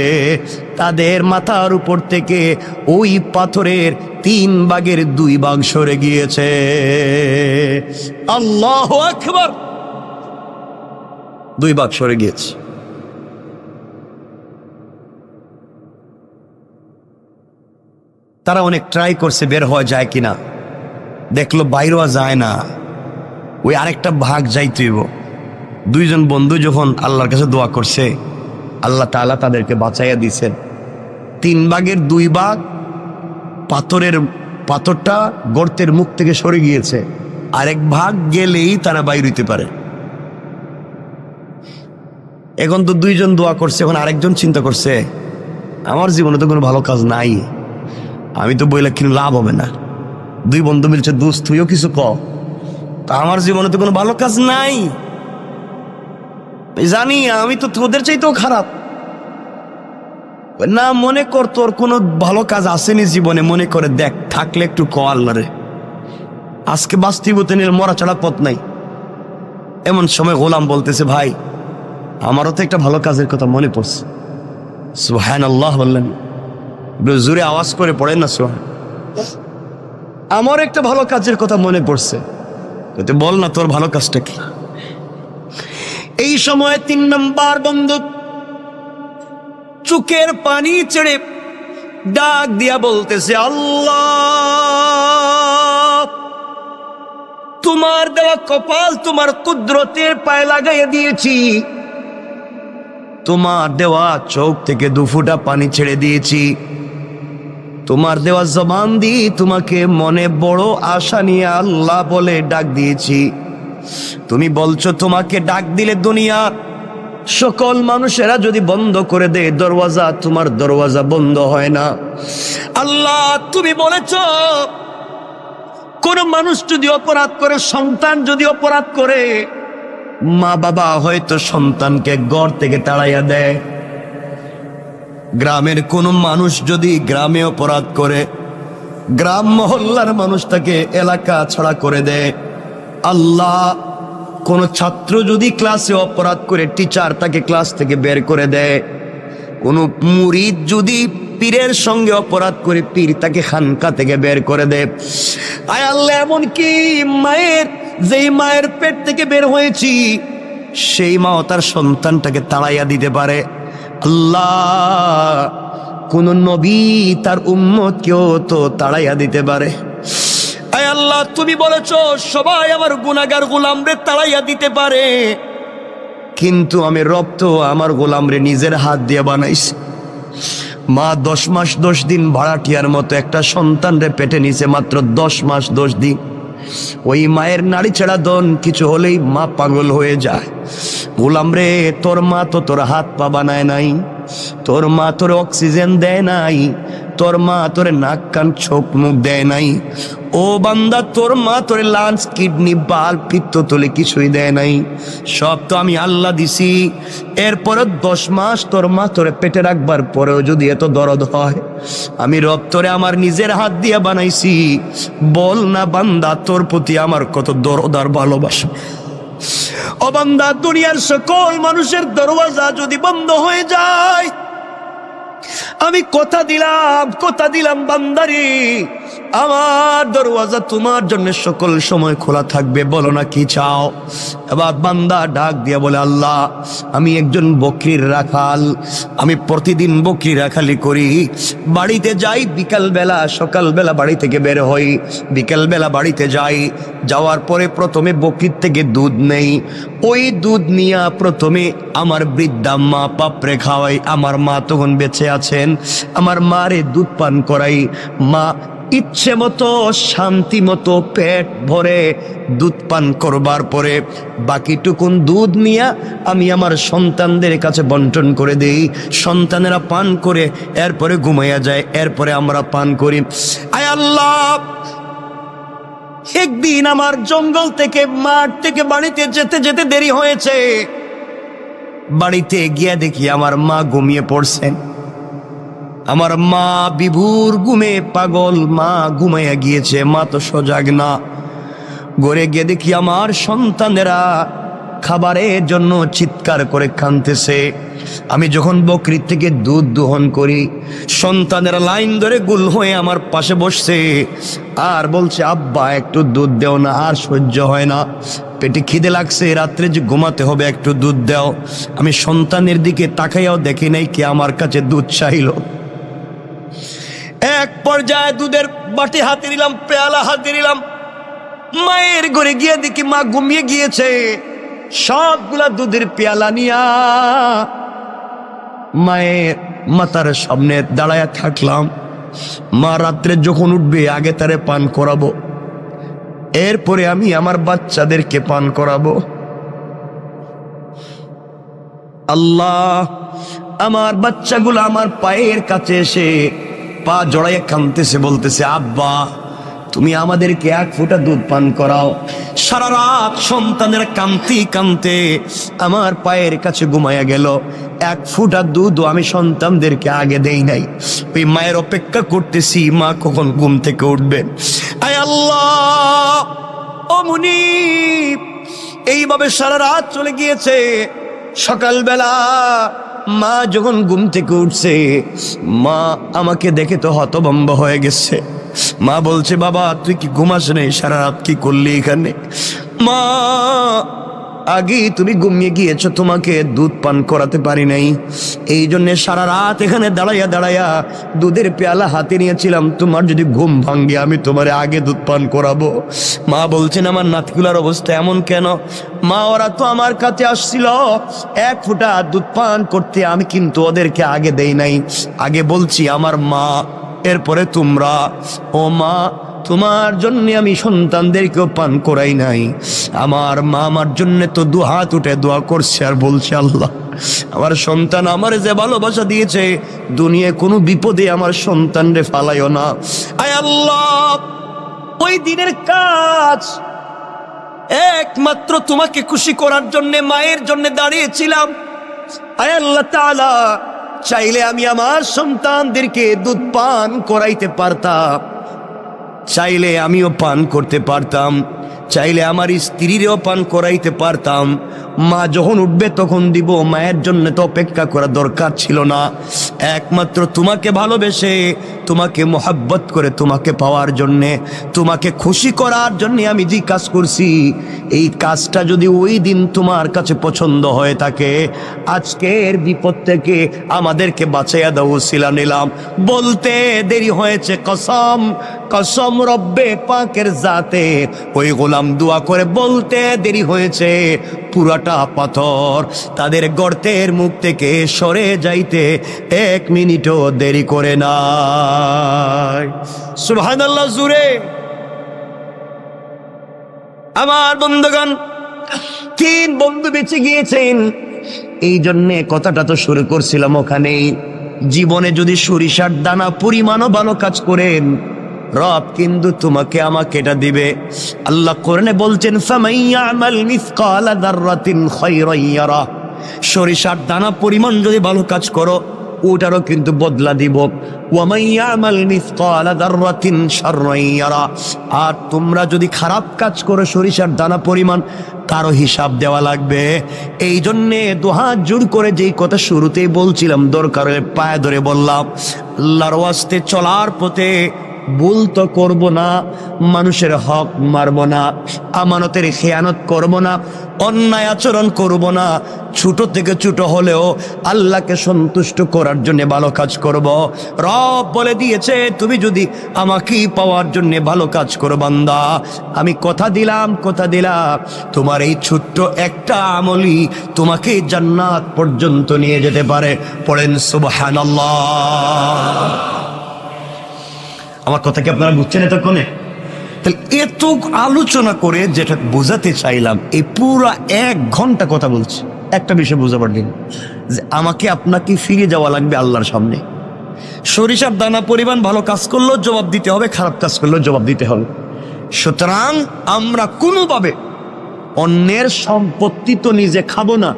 তাদের মাথার উপর থেকে ওই পাথরের 3 ভাগের 2 ভাগ সরে গিয়েছে। আল্লাহু আকবার। 2 ভাগ সরে গিয়েছে। তারা অনেক ট্রাই করছে বের হওয়া যায় কিনা, দেখলো বাইরেও যায় না, ওই আরেকটা ভাগ যাইতেইব। 2 জন বন্ধু যখন আল্লাহর কাছে দোয়া করছে, আল্লাহ তাআলা তাদেরকে বাঁচাইয়া দিয়েছেন। 3 ভাগের 2 ভাগ পাথরটা গর্তের মুখ থেকে সরে গিয়েছে, আরেক ভাগ গেলেই তারা বাইর হইতে পারে। এখন তো 2 জন দোয়া করছে, এখন আরেকজন চিন্তা করছে, আমার জীবনে তো কোনো ভালো কাজ নাই, আমি তো বইলে কিন্তু লাভ হবে না, দুই বন্ধু মিলছে, দোস্ত তুইও কিছু ক। তা আমার জীবনে তো কোনো ভালো কাজ নাই, জানি আমি তো তোদের চাইতেও খারাপ। না, মনে কর তোর কোনো ভালো কাজ আসেনি জীবনে, মনে করে দেখ, থাকলে একটু ক আল্লাহরে। আজকে বাস্তবতা নিয়ে মরা ছাড়া পথ নাই। এমন সময় গোলাম বলতেছে, ভাই আমারও তো একটা ভালো কাজের কথা মনে পড়ছে। সুবহানাল্লাহ বললেন, জোরে আওয়াজ করে পড়েন না সুবহান। আমার একটা ভালো কাজের কথা মনে পড়ছে, বল না তোর ভালো কাজটা কি। এই সময় 3 নম্বর বন্ধু চোখের পানি ছেড়ে ডাক দিয়া বলতেছে, আল্লাহ তোমার দেওয়া কপাল তোমার কুদরতের পায়ে লাগাইয়া দিয়েছি, তোমার দেওয়া চোখ থেকে 2 ফোঁটা পানি ছেড়ে দিয়েছি, তোমার দেওয়া জবান দিয়ে তোমাকে মনে বড় আশা নিয়ে আল্লাহ বলে ডাক দিয়েছি। তুমি বলছো তোমাকে ডাক দিলে দুনিয়ার সকল মানুষেরা যদি বন্ধ করে দেয় দরওয়াজা, তোমার দরওয়াজা বন্ধ হয় না। আল্লাহ তুমি বলেছ কোন মানুষ যদি অপরাধ করে, সন্তান যদি অপরাধ করে, মা বাবা হয়তো সন্তানকে ঘর থেকে তাড়াইয়া দেয়। গ্রামের কোন মানুষ যদি গ্রামে অপরাধ করে, গ্রাম মহল্লার মানুষ তাকে এলাকা ছাড়া করে দেয়। আল্লাহ কোন ছাত্র যদি ক্লাসে অপরাধ করে, টিচার তাকে ক্লাস থেকে বের করে দেয়। কোন মুরিদ যদি পীরের সঙ্গে অপরাধ করে, পীর তাকে খানকা থেকে বের করে দেয়। আয় আল্লাহ, এমনকি মায়ের, যেই মায়ের পেট থেকে বের হয়েছি সেই মাও তার সন্তানটাকে তাড়াইয়া দিতে পারে। আল্লাহ কোন নবী তার উম্মতকেও তো তাড়াইয়া দিতে পারে। আয় আল্লাহ তুমি বলেছ সবাই আমার গুনাহগার গোলামরে তাড়াইয়া দিতে পারে, কিন্তু আমি রব তো আমার গোলামরে নিজের হাত দিয়ে বানাইছি। মা 10 মাস 10 দিন ভাড়াটিয়ার মতো একটা সন্তানরে পেটে নিছে, মাত্র 10 মাস 10 দিন। ওই মায়ের নাড়ি ছেড়া দন কিছু হলেই মা পাগল হয়ে যায়। গোলাম রে, তোর মা তো তোর হাত পা বানায় নাই, তোর মা তোর অক্সিজেন দেয় নাই, তোর মা তোরে নাক কান চোখ মুখ দেয় নাই। ও বান্দা, তোর মা তোরে লাঞ্চ কিডনি বাল পিত্তথলি কিছুই দেয় নাই, সব তো আমি আল্লাহ দিছি। এরপরে 10 মাস তোর মা তোরে পেটে রাখবার পরেও যদি এত দরদ হয়, আমি রব তোরে আমার নিজের হাত দিয়ে বানাইছি। বল না বান্দা, তোর প্রতি আমার কত দরদ আর ভালোবাসা। ও বান্দা, দুনিয়ার সকল মানুষের দরওয়াজা যদি বন্ধ হয়ে যায়, আমি কথা দিলাম বান্দারি, আমার দরওয়াজা তোমার জন্য সকল সময় খোলা থাকবে। বলো না কি চাও। এবার বান্দা ডাক দিয়ে বলে, আল্লাহ আমি একজন বকরির রাখাল, আমি প্রতিদিন বকরি রাখালি করি। বাড়িতে যাই বিকালবেলা, সকালবেলা বাড়ি থেকে বের হই, বিকালবেলা বাড়িতে যাই। যাওয়ার পরে প্রথমে বকরির থেকে দুধ নেই, ওই দুধ নিয়ে প্রথমে আমার বৃদ্ধা মা পাপড়ে খাওয়াই। আমার মা তখন বেঁচে আছেন, আমার মারে দুধ পান করাই। মা ইচ্ছে মতো শান্তি মতো পেট ভরে দুধ পান করবার পরে বাকিটুকুন দুধ নিয়ে আমি আমার সন্তানদের কাছে বন্টন করে দেই। সন্তানেরা পান করে এরপরে ঘুমাইয়া যায়, এরপরে আমরা পান করি। আয় আল্লাহ, একদিন আমার জঙ্গল থেকে মাঠ থেকে বাড়িতে যেতে যেতে দেরি হয়েছে। বাড়িতে গিয়ে দেখি আমার মা ঘুমিয়ে পড়ছেন। আমার মা বিভোর ঘুমে পাগল, মা ঘুমাইয়া গিয়েছে, মা তো সজাগ না। ঘরে গিয়ে দেখি আমার সন্তানেরা খাবারের জন্য চিৎকার করে কাঁদতেছে। আমি যখন বকরির থেকে দুধ দোহন করি, সন্তানেরা লাইন ধরে গুল হয়ে আমার পাশে বসছে আর বলছে, আব্বা একটু দুধ দেও না, আর সহ্য হয় না, পেটে খিদে লাগছে, রাত্রে যে ঘুমাতে হবে, একটু দুধ দাও। আমি সন্তানের দিকে তাকাইয়াও দেখি নাই কে আমার কাছে দুধ চাইল। এক পর্যায়ে দুধের বাটি হাতে নিলাম, পেয়ালা হাতে নিলাম, মায়ের ঘরে গিয়ে দেখি মা ঘুমিয়ে গিয়েছে। সবগুলা দুধের পেয়ালা নিয়া মায়ের মাথার সামনে দাঁড়ায়া থাকলাম। মা রাত্রে যখন উঠবে আগে তারে পান করাবো, এরপরে আমি আমার বাচ্চাদেরকে পান করাবো। আল্লাহ, আমার বাচ্চাগুলো আমার পায়ের কাছে এসে পা জড়াইয়া কাঁদতেছে, বলতেছে, আব্বা তুমি আমাদেরকে এক ফোঁটা দুধ পান করাও। সারা রাত সন্তানের কান্তি কানতে আমার পায়ের কাছে ঘুমায়া গেল। এক ফোঁটা দুধও আমি সন্তানদেরকে আগে দেই নাই। ওই মায়ের অপেক্ষা করতেছি মা কখন ঘুম থেকে উঠবেন। আয় আল্লাহ, ও মুনিব, এইভাবে সারা রাত চলে গিয়েছে। সকালবেলা মা যখন ঘুম থেকে উঠছে, মা আমাকে দেখে তো হতভম্ব হয়ে গেছে। মা বলছে, বাবা তুই কি ঘুমাস নেই? সারা রাত কি করলি এখানে? মা, আগে তুমি ঘুমিয়ে গিয়েছো, তোমাকে দুধ পান করাতে পারি নাই, এই জন্য সারা রাত এখানে দাঁড়াইয়া দাঁড়াইয়া দুধের পেয়ালা হাতে নিয়েছিলাম। তোমার যদি ঘুম ভাঙ্গে আমি তোমারে আগে দুধ পান করাবো। মা বলছেন, আমার নাতিগুলার অবস্থা এমন কেন? মা, ওরা তো আমার কাছে আসছিল এক ফোঁটা দুধ পান করতে, আমি কিন্তু ওদেরকে আগে দেই নাই। আগে বলছি আমার মা, এরপরে তোমরা। ও মা, তোমার জন্য আমি সন্তানদেরকেও পান করাই নাই। আমার মা আমার জন্য তো দুহাত উঠে দোয়া করছে আর বলছে, আল্লাহ আমার সন্তান আমার যে ভালোবাসা দিয়েছে, দুনিয়ায় কোনো বিপদে আমার সন্তানরে ফালাইও না। আয় আল্লাহ, ওই দিনের কাজ একমাত্র তোমাকে খুশি করার জন্য মায়ের জন্য দাঁড়িয়েছিলাম। আয় আল্লাহ তাআলা, চাইলে আমি আমার সন্তানদেরকে দুধ পান করাইতে পারতাম, চাইলে আমিও পান করতে পারতাম, চাইলে আমার স্ত্রীরও পান করাইতে পারতাম। মা যখন উঠবে তখন দিব, মায়ের জন্য তো অপেক্ষা করা দরকার ছিল না। একমাত্র তোমাকে ভালোবেসে, তোমাকে মোহাব্বত করে, তোমাকে পাওয়ার জন্যে, তোমাকে খুশি করার জন্যে আমি যে কাজ করছি, এই কাজটা যদি ওই দিন তোমার কাছে পছন্দ হয়ে থাকে, আজকের বিপদ থেকে আমাদেরকে বাঁচাইয়া দাও ওসিলা নিলাম। বলতে দেরি হয়েছে, কসম কসম রব্বে পাকের জাতে, ওই গোলাম দোয়া করে বলতে দেরি হয়েছে, পুরাটা পাথর তাদের গর্তের মুখ থেকে সরে যাইতে 1 মিনিটও দেরি করে নাই। সুবহানাল্লাহ জুরে। আমার বন্ধুগণ, 3 বন্ধু বেঁচে গিয়েছেন। এই জন্যে কথাটা তো শুরু করছিলাম ওখানেই। জীবনে যদি সরিষার দানা পরিমাণও ভালো কাজ করেন, রব কিন্তু তোমাকে আমাকে এটা দিবে। আল্লাহ কোরআনে বলছেন, ফামাইয়ামাল মিসকালা যাররাতিন খায়রান ইয়ারা, সরিষার দানা পরিমাণ যদি ভালো কাজ করো, ওটারও কিন্তু বদলা দিব। ওয়ামাইয়ামাল মিসকালা যাররাতিন শাররান ইয়ারা, আর তোমরা যদি খারাপ কাজ করো সরিষার দানা পরিমাণ, তারও হিসাব দেওয়া লাগবে। এই জন্যে দুহাত জোড় করে যেই কথা শুরুতেই বলছিলাম, দরকারে পায়ে ধরে বললাম, আল্লাহর ওয়াস্তে চলার পথে ভুল তো করবো না, মানুষের হক মারবো না, আমানতের খেয়ানত করবো না, অন্যায় আচরণ করবো না, ছোট থেকে ছোট হলেও আল্লাহকে সন্তুষ্ট করার জন্য ভালো কাজ করব। রব বলে দিয়েছে, তুমি যদি আমাকেই পাওয়ার জন্য ভালো কাজ করো বান্দা, আমি কথা দিলাম তোমার এই ছোট্ট একটা আমলই তোমাকে জান্নাত পর্যন্ত নিয়ে যেতে পারে। পড়েন সুবহানাল্লাহ। আমার কথা কি আপনারা বুঝছেন এতক্ষণে? তাহলে এত আলোচনা করে যেটা বোঝাতে চাইলাম, এই পুরা 1 ঘন্টা কথা বলছি, একটা বিষয় বোঝাবার দিন, যে আমাকে আপনাকে ফিরে যাওয়া লাগবে আল্লাহর সামনে। সরিষার দানা পরিমাণ ভালো কাজ করলেও জবাব দিতে হবে, খারাপ কাজ করলেও জবাব দিতে হবে। সুতরাং আমরা কোনোভাবে অন্যের সম্পত্তি তো নিজে খাবো না,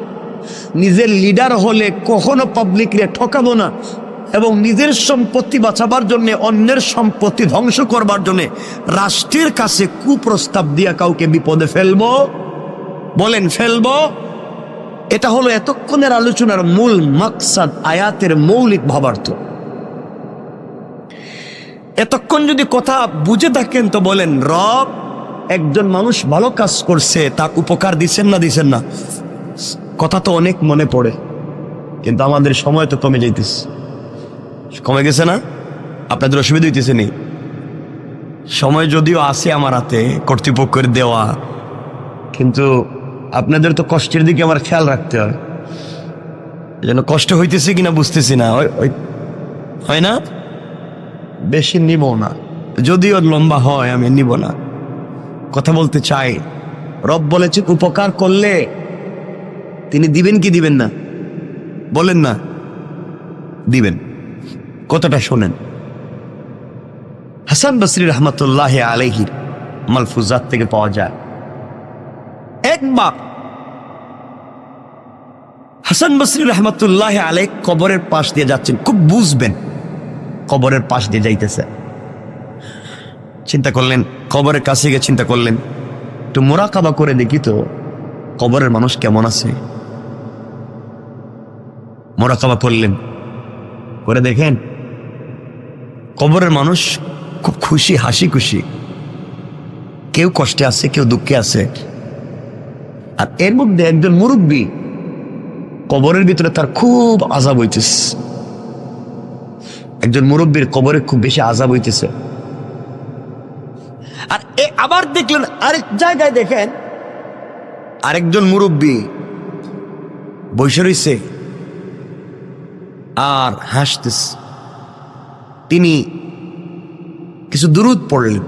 নিজের লিডার হলে কখনো পাবলিকরে ঠকাবো না, এবং নিজের সম্পত্তি বাঁচাবার জন্য, অন্যের সম্পত্তি ধ্বংস করবার জন্য রাষ্ট্রের কাছে কুপ্রস্তাব দিয়া কাউকে বিপদে ফেলবো? বলেন ফেলবো? এটা হলো এতক্ষণের আলোচনার মূল মাকসাদ, আয়াতের মৌলিক ভাবার্থ। এতক্ষণ যদি কথা বুঝে থাকেন তো বলেন, রব একজন মানুষ ভালো কাজ করছে, তার উপকার দিচ্ছেন না? কথা তো অনেক মনে পড়ে, কিন্তু আমাদের সময় তো কমে যাইতেছে। কমে গেছে না? আপনাদের অসুবিধা হইতেছে নি? সময় যদিও আছে আমার হাতে, কর্তৃপক্ষের দেওয়া, কিন্তু আপনাদের তো কষ্টের দিকে আমার খেয়াল রাখতে হয়। এই জন্য কষ্ট হইতেছে কিনা বুঝতেছি না, হয় না? বেশি নিব না, যদিও লম্বা হয় আমি নিব না। কথা বলতে চাই, রব বলেছে উপকার করলে তিনি দিবেন কি দিবেন না? বলেন না, দিবেন। কথাটা শোনেন। হাসান বসরি রহমতুল্লাহ আলাইহির মালফুজাত থেকে পাওয়া যায়, এক বাপ হাসান বসরি রহমতুল্লাহ আলাইহ কবরের পাশ দিয়ে যাচ্ছেন, খুব বুঝবেন, কবরের পাশ দিয়ে যাইতেছে, চিন্তা করলেন, কবরের কাছে গিয়ে চিন্তা করলেন একটু মোরাকাবা করে দেখি তো কবরের মানুষ কেমন আছে। মোরাকাবা করলেন, করে দেখেন কবরের মানুষ খুব খুশি, হাসি খুশি, কেউ কষ্টে আছে, কেউ দুঃখে আছে। আর এর মধ্যে একজন মুরব্বী, কবরের ভিতরে তার খুব আযাব হইতেছে, একজন মুরব্বীর কবরে খুব বেশি আযাব হইতেছে। আর আবার দেখলেন আরেক জায়গায়, দেখেন আরেকজন মুরব্বী বসে রইছে আর হাসতেছে। তিনি কিছু দুরূদ পড়লেন,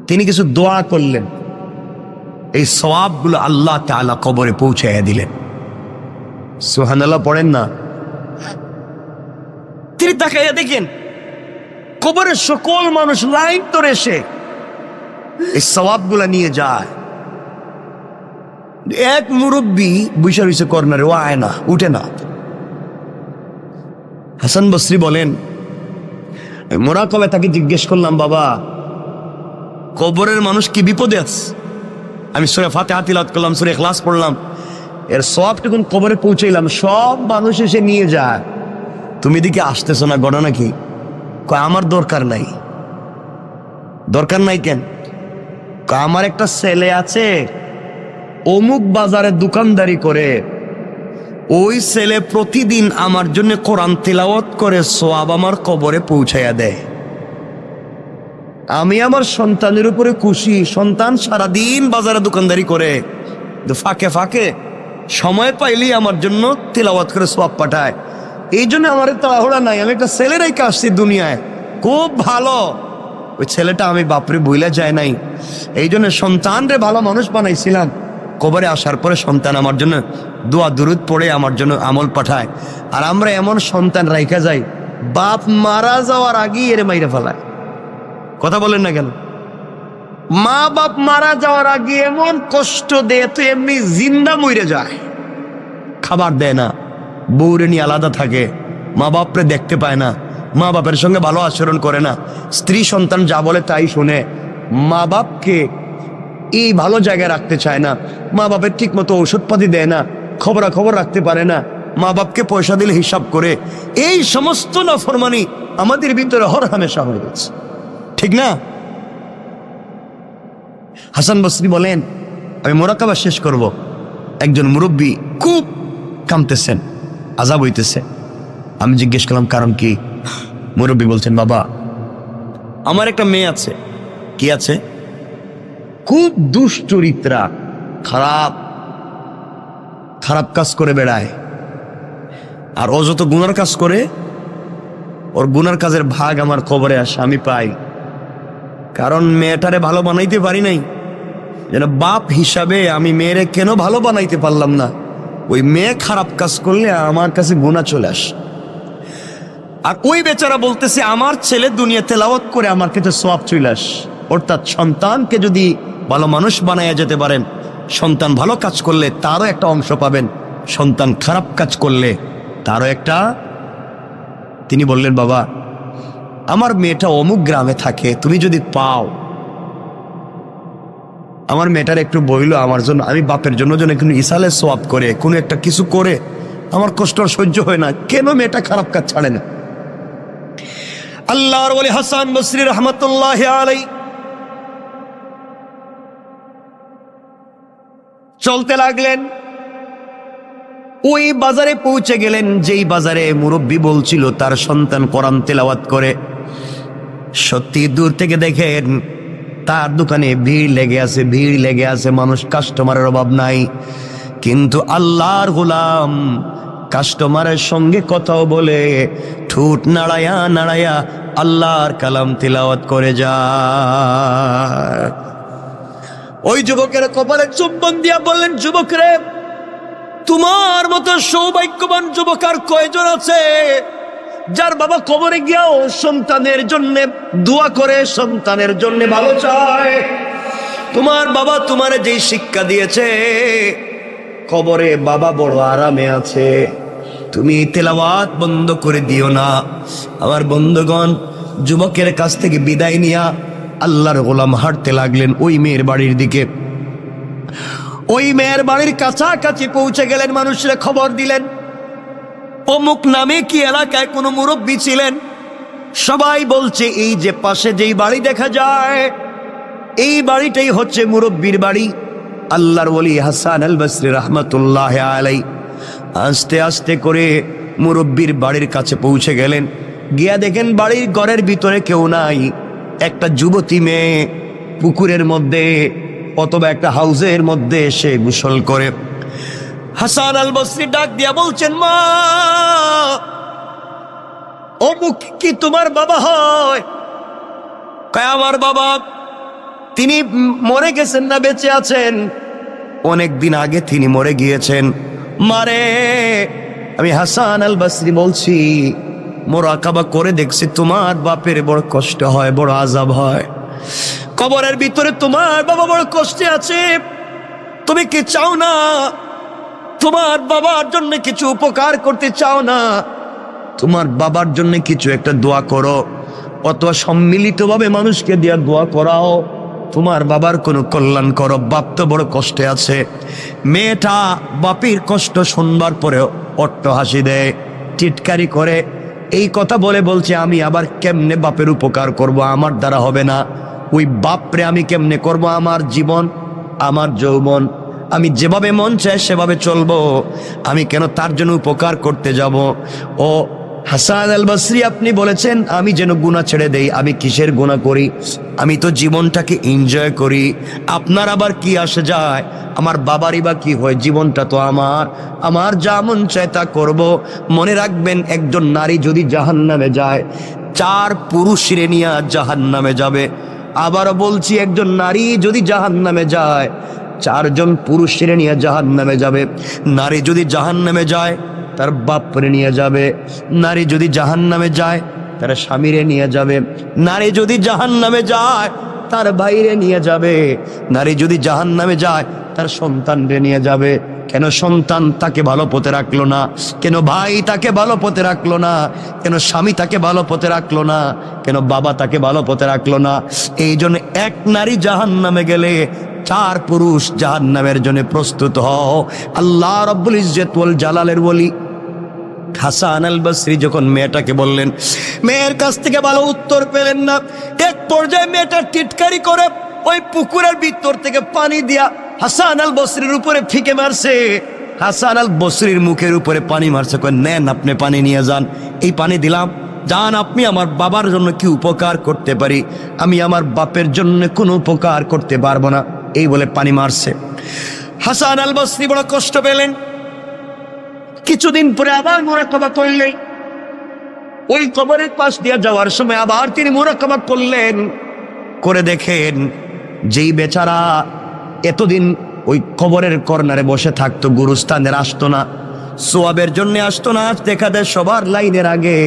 তিনি কিছু দোয়া করলেন, এই সওয়াবগুলো আল্লাহ তাআলা কবরে পৌঁছাইয়া দিলেন। সুবহানাল্লাহ পড়েন না? তিনি তাকাইয়া দেখেন কবরের সকল মানুষ লাইন ধরে এসে এই সওয়াবগুলা নিয়ে যায়। এক মুরব্বী বসে রয়েছে কর্নারে, ও আয় না, উঠে না। হাসান বসরি বলেন, মোরাকাবায় তাকে জিজ্ঞেস করলাম, বাবা কবরের মানুষ কি বিপদে আছে? আমি সূরা ফাতিহা তিলাওয়াত করলাম, সূরা ইখলাস পড়লাম, এর সওয়াবটুকুন কবরে পৌঁছাইলাম, সব মানুষ এসে নিয়ে যায়, তুমি দিকে আসতেছো না, ঘটনা কি? কয় আমার দরকার নাই। দরকার নাই কেন? কয় আমার একটা ছেলে আছে, অমুক বাজারে দোকানদারি করে, ওই ছেলে প্রতিদিন আমার জন্য কোরআন তিলাওয়াত করে সওয়াব আমার কবরে পৌঁছাইয়া দেয়। আমি আমার সন্তানের উপরে খুশি, সন্তান সারাদিন বাজারে দোকানদারি করে, ফাঁকে ফাঁকে সময় পাইলেই আমার জন্য তিলাওয়াত করে সওয়াব পাঠায়। এই জন্য আমার তাড়াহুড়া নাই, আমি একটা ছেলে রেখে আসছি দুনিয়ায়, খুব ভালো। ওই ছেলেটা আমি বাপরে বইলা যায় নাই, এই জন্য সন্তান রে ভালো মানুষ বানাইছিলাম। কবরে আসার পরে সন্তান আমার জন্য দোয়া দুরুদ পড়ে আমার জন্য আমল পাঠায়। আর আমরা এমন সন্তান রাইখা যাই, বাপ মারা যাওয়ার আগেই এর মাইরা ফেলায়। কথা বলেন না কেন? মা বাপ মারা যাওয়ার আগে এমন কষ্ট দেয়, তো এমনি জিন্দা মইরে যায়, খাবার দেয় না, বউরে নিয়ে আলাদা থাকে, মা বাপরে দেখতে পায় না, মা বাপের সঙ্গে ভালো আচরণ করে না, স্ত্রী সন্তান যা বলে তাই শুনে, মা বাপকে এই ভালো জায়গায় রাখতে চায় না, মা বাপের ঠিক মতো ঔষধপাতি দেয় না, খবরাখবর রাখতে পারে না, মা বাপকে পয়সা দিলে হিসাব করে। এই সমস্ত নাফরমানি আমাদের ভিতরে হর হামেশা হয়ে গেছে, ঠিক না? হাসান বসরি বলেন, আমি মোরাকাবা শেষ করব, একজন মুরব্বী খুব কামতেছেন, আযাব হইতেছে। আমি জিজ্ঞেস করলাম কারণ কি? মুরব্বী বলছেন, বাবা আমার একটা মেয়ে আছে। কি আছে? খুব দুশ্চরিত্রা, খারাপ খারাপ কাজ করে বেড়ায়, আর ও যত গুনার কাজ করে, ওর গুনার কাজের ভাগ আমার কবরে আসে, আমি পাই। কারণ মেয়েটারে ভালো বানাইতে পারি নাই, যেন বাপ হিসাবে আমি মেয়েরে কেন ভালো বানাইতে পারলাম না? ওই মেয়ে খারাপ কাজ করলে আমার কাছে গুনাহ চলে আসে। আর ওই বেচারা বলতেছে, আমার ছেলে দুনিয়া তেলাওয়াত করে আমার কাছে সওয়াব চলে আসে। অর্থাৎ সন্তানকে যদি ভালো মানুষ বানাইয়া যেতে পারেন, সন্তান ভালো কাজ করলে তারও একটা অংশ পাবেন, সন্তান খারাপ কাজ করলে তারও একটা। তিনি বললেন, বাবা আমার মেয়েটা অমুক গ্রামে থাকে, তুমি যদি পাও, আমার মেয়েটার একটু বইলো আমার জন্য, আমি বাপের জন্য যেন একটু ইসালে সওয়াব করে, কোনো একটা কিছু করে, আমার কষ্ট আর সহ্য হয় না, কেন মেয়েটা খারাপ কাজ ছাড়ে না? আল্লাহর ওলি হাসান বসরি রহমতুল্লাহ আলাইহি চলতে লাগলেন, ওই বাজারে পৌঁছে গেলেন যেই বাজারে মুরব্বী বলছিল তার সন্তান কোরআন তেলাওয়াত করে। সত্যি দূর থেকে দেখেন তার দোকানে ভিড় লেগে আছে, মানুষ, কাস্টমারের অভাব নাই। কিন্তু আল্লাহর গোলাম কাস্টমারের সঙ্গে কথাও বলে, ঠোঁট নাড়ায়া নাড়ায়া আল্লাহর কালাম তিলাওয়াত করে যায়। ওই যুবকের কপালে চুম্বন দিয়া বললেন, যুবক রে, তোমার মতো সৌভাগ্যবান যুবক আর কয়জন আছে যার বাবা কবরে গিয়াও সন্তানের জন্য দোয়া করে, সন্তানের জন্য ভালো চায়। তোমার বাবা তোমারে যেই শিক্ষা দিয়েছে, কবরে বাবা বড় আরামে আছে, তুমি তেলাওয়াত বন্ধ করে দিও না। আমার বন্ধুগণ, যুবকের কাছ থেকে বিদায় নিয়া আল্লাহর গোলাম হাঁটতে লাগলেন ওই মেয়ের বাড়ির দিকে। ওই মেয়ের বাড়ির কাছাকাছি পৌঁছে গেলেন, মানুষরা খবর দিলেন অমুক নামে কি এলাকায় কোনো মুরব্বী ছিলেন। সবাই বলছে এই যে পাশে যেই বাড়ি দেখা যায়, এই বাড়িটাই হচ্ছে মুরব্বীর বাড়ি। আল্লাহর ওলি হাসান আল বসরি রহমতুল্লাহ আলাই আস্তে আস্তে করে মুরব্বীর বাড়ির কাছে পৌঁছে গেলেন। গিয়া দেখেন বাড়ির ঘরের ভিতরে কেউ নাই। একটা যুবতী মেয়ে পুকুরের মধ্যে অথবা একটা হাউজের মধ্যে এসে গোসল করে। হাসান আল বসরি ডাক দিয়া বলছেন, মা, অমুক কি তোমার বাবা হয়? কয় আমার বাবা। তিনি মরে গেছেন না বেঁচে আছেন? অনেক দিন আগে তিনি মরে গিয়েছেন। মারে, আমি হাসান আল বসরি বলছি, মোরাকাবা করে দেখছি তোমার বাপের বড় কষ্ট হয়, বড় আযাব হয়। কবরের ভিতরে তোমার বাবা বড় কষ্টে আছে। তুমি কি চাও না তোমার বাবার জন্য কিছু উপকার করতে? চাও না তোমার বাবার জন্য কিছু একটা দোয়া করো, অথবা সম্মিলিতভাবে মানুষকে দিয়া দোয়া করাও, তোমার বাবার কোনো কল্যাণ করো। বাপ তো বড় কষ্টে আছে। মেয়েটা বাপের কষ্ট শুনবার পরেও অট্ট হাসি দেয়, টিটকারি করে। এই কথা বলে বলছে, আমি আবার কেমনে বাপের উপকার করব? আমার দ্বারা হবে না। ওই বাপরে আমি কেমনে করব? আমার জীবন, আমার যৌবন, আমি যেভাবে মন চায় সেভাবে চলবো। আমি কেন তার জন্য উপকার করতে যাব? ও হাসান আল বসরি, আপনি বলেছেন আমি যেন গুনাহ ছেড়ে দেই। আমি কিসের গুনাহ করি? আমি তো জীবনটাকে এনজয় করি। আপনার আবার কি আসে যায়? আমার বাবারই বা কি হয়? জীবনটা তো আমার, আমার যা মন চায় তা করব। মনে রাখবেন, একজন নারী যদি জাহান্নামে যায়, 4 পুরুষরে নিয়ে জাহান্নামে যাবে। আবারও বলছি, একজন নারী যদি জাহান্নামে যায়, 4 জন পুরুষের নিয়ে জাহান্নামে যাবে। নারী যদি জাহান্নামে যায়, তার বাপরে নিয়ে যাবে। নারী যদি জাহান্নামে যায়, তার স্বামীরে নিয়ে যাবে। নারী যদি জাহান্নামে যায়, তার ভাইরে নিয়ে যাবে। নারী যদি জাহান্নামে যায়, তার সন্তানরে নিয়ে যাবে। কেন সন্তান তাকে ভালো পথে রাখলো না? কেন ভাই তাকে ভালো পথে রাখলো না? কেন স্বামী তাকে ভালো পথে রাখলো না? কেন বাবা তাকে ভালো পথে রাখলো না? এই জন্য এক নারী জাহান্নামে গেলে 4 পুরুষ জাহান্নামের জন্য প্রস্তুত হও। আল্লাহ রাব্বুল ইজ্জত ওয়াল জালালের ওলি হাসান আল বসরি যখন মেয়েটাকে বললেন, মেয়ের কাছ থেকে ভালো উত্তর পেলেন না। এক পর্যায়ে মেয়েটা টিটকারি করে ওই পুকুরের ভিতর থেকে পানি দিয়া হাসান আল বসরির উপরে ফিকে মারছে। হাসান আল বসরির মুখের উপরে পানি মারছে। কয়, নেন আপনি পানি নিয়ে যান, এই পানি দিলাম, যান। আপনি আমার বাবার জন্য কি উপকার করতে পারি? আমি আমার বাপের জন্য কোনো উপকার করতে পারবো না। এই বলে পানি মারছে। হাসান আল বসরি বড় কষ্ট পেলেন। কিছুদিন পরে আবার মুরাকাবা করলেন। ওই কবরের পাশ দিয়ে যাওয়ার সময় আবার তিনি মুরাকাবা করলেন। করে দেখেন, যেই বেচারা এতদিন ওই কবরের কর্নারে বসে থাকতো, গুরুস্থানের আসতো না, সোয়াবের জন্য আসতো না, আজ দেখা দেয় সবার লাইনের আগে,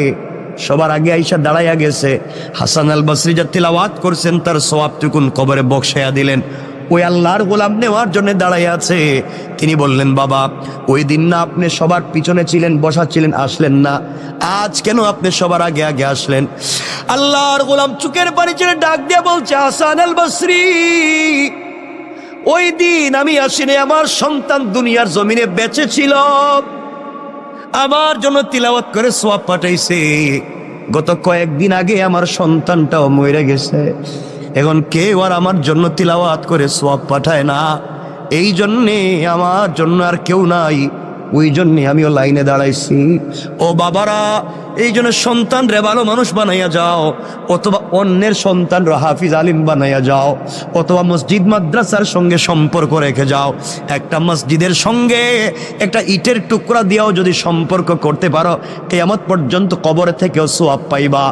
সবার আগে আইসা দাঁড়াইয়া গেছে। হাসান আল বসরি যা তিলাওয়াত করছেন, তার সোয়াবটুকুন কবরে বক্সাইয়া দিলেন। ওই আল্লাহর গোলাম নেওয়ার জন্য দাঁড়াইয়া আছে। তিনি বললেন, বাবা, ওই দিন না আপনি সবার পিছনে ছিলেন, বসা ছিলেন, আসলেন না? আজ কেন আপনি সবার আগে আগে আসলেন? আল্লাহর গোলাম চুকের পানি ছেড়ে ডাক দিয়ে বলছে, হাসান আল বসরি, ওই দিন আমি আসিনি, আমার সন্তান দুনিয়ার জমিনে বেঁচে ছিল, আমার জন্য তিলাওয়াত করে সোয়াব পাঠাইছে। গত কয়েকদিন আগে আমার সন্তানটাও মরে গেছে। এখন কেউ আর আমার জন্য তিলাওয়াত করে সোয়াব পাঠায় না। এই জন্যে আমার জন্য আর কেউ নাই, ওই জন্যে আমিও লাইনে দাঁড়াইছি। ও বাবারা, এই জন্য সন্তান রে ভালো মানুষ বানাইয়া যাও, অথবা অন্যের সন্তান রে হাফিজ আলিম বানাইয়া যাও, অথবা মসজিদ মাদ্রাসার সঙ্গে সম্পর্ক রেখে যাও। একটা মসজিদের সঙ্গে একটা ইটের টুকরা দিয়েও যদি সম্পর্ক করতে পারো, কিয়ামত পর্যন্ত কবর থেকেও সোয়াব পাইবা।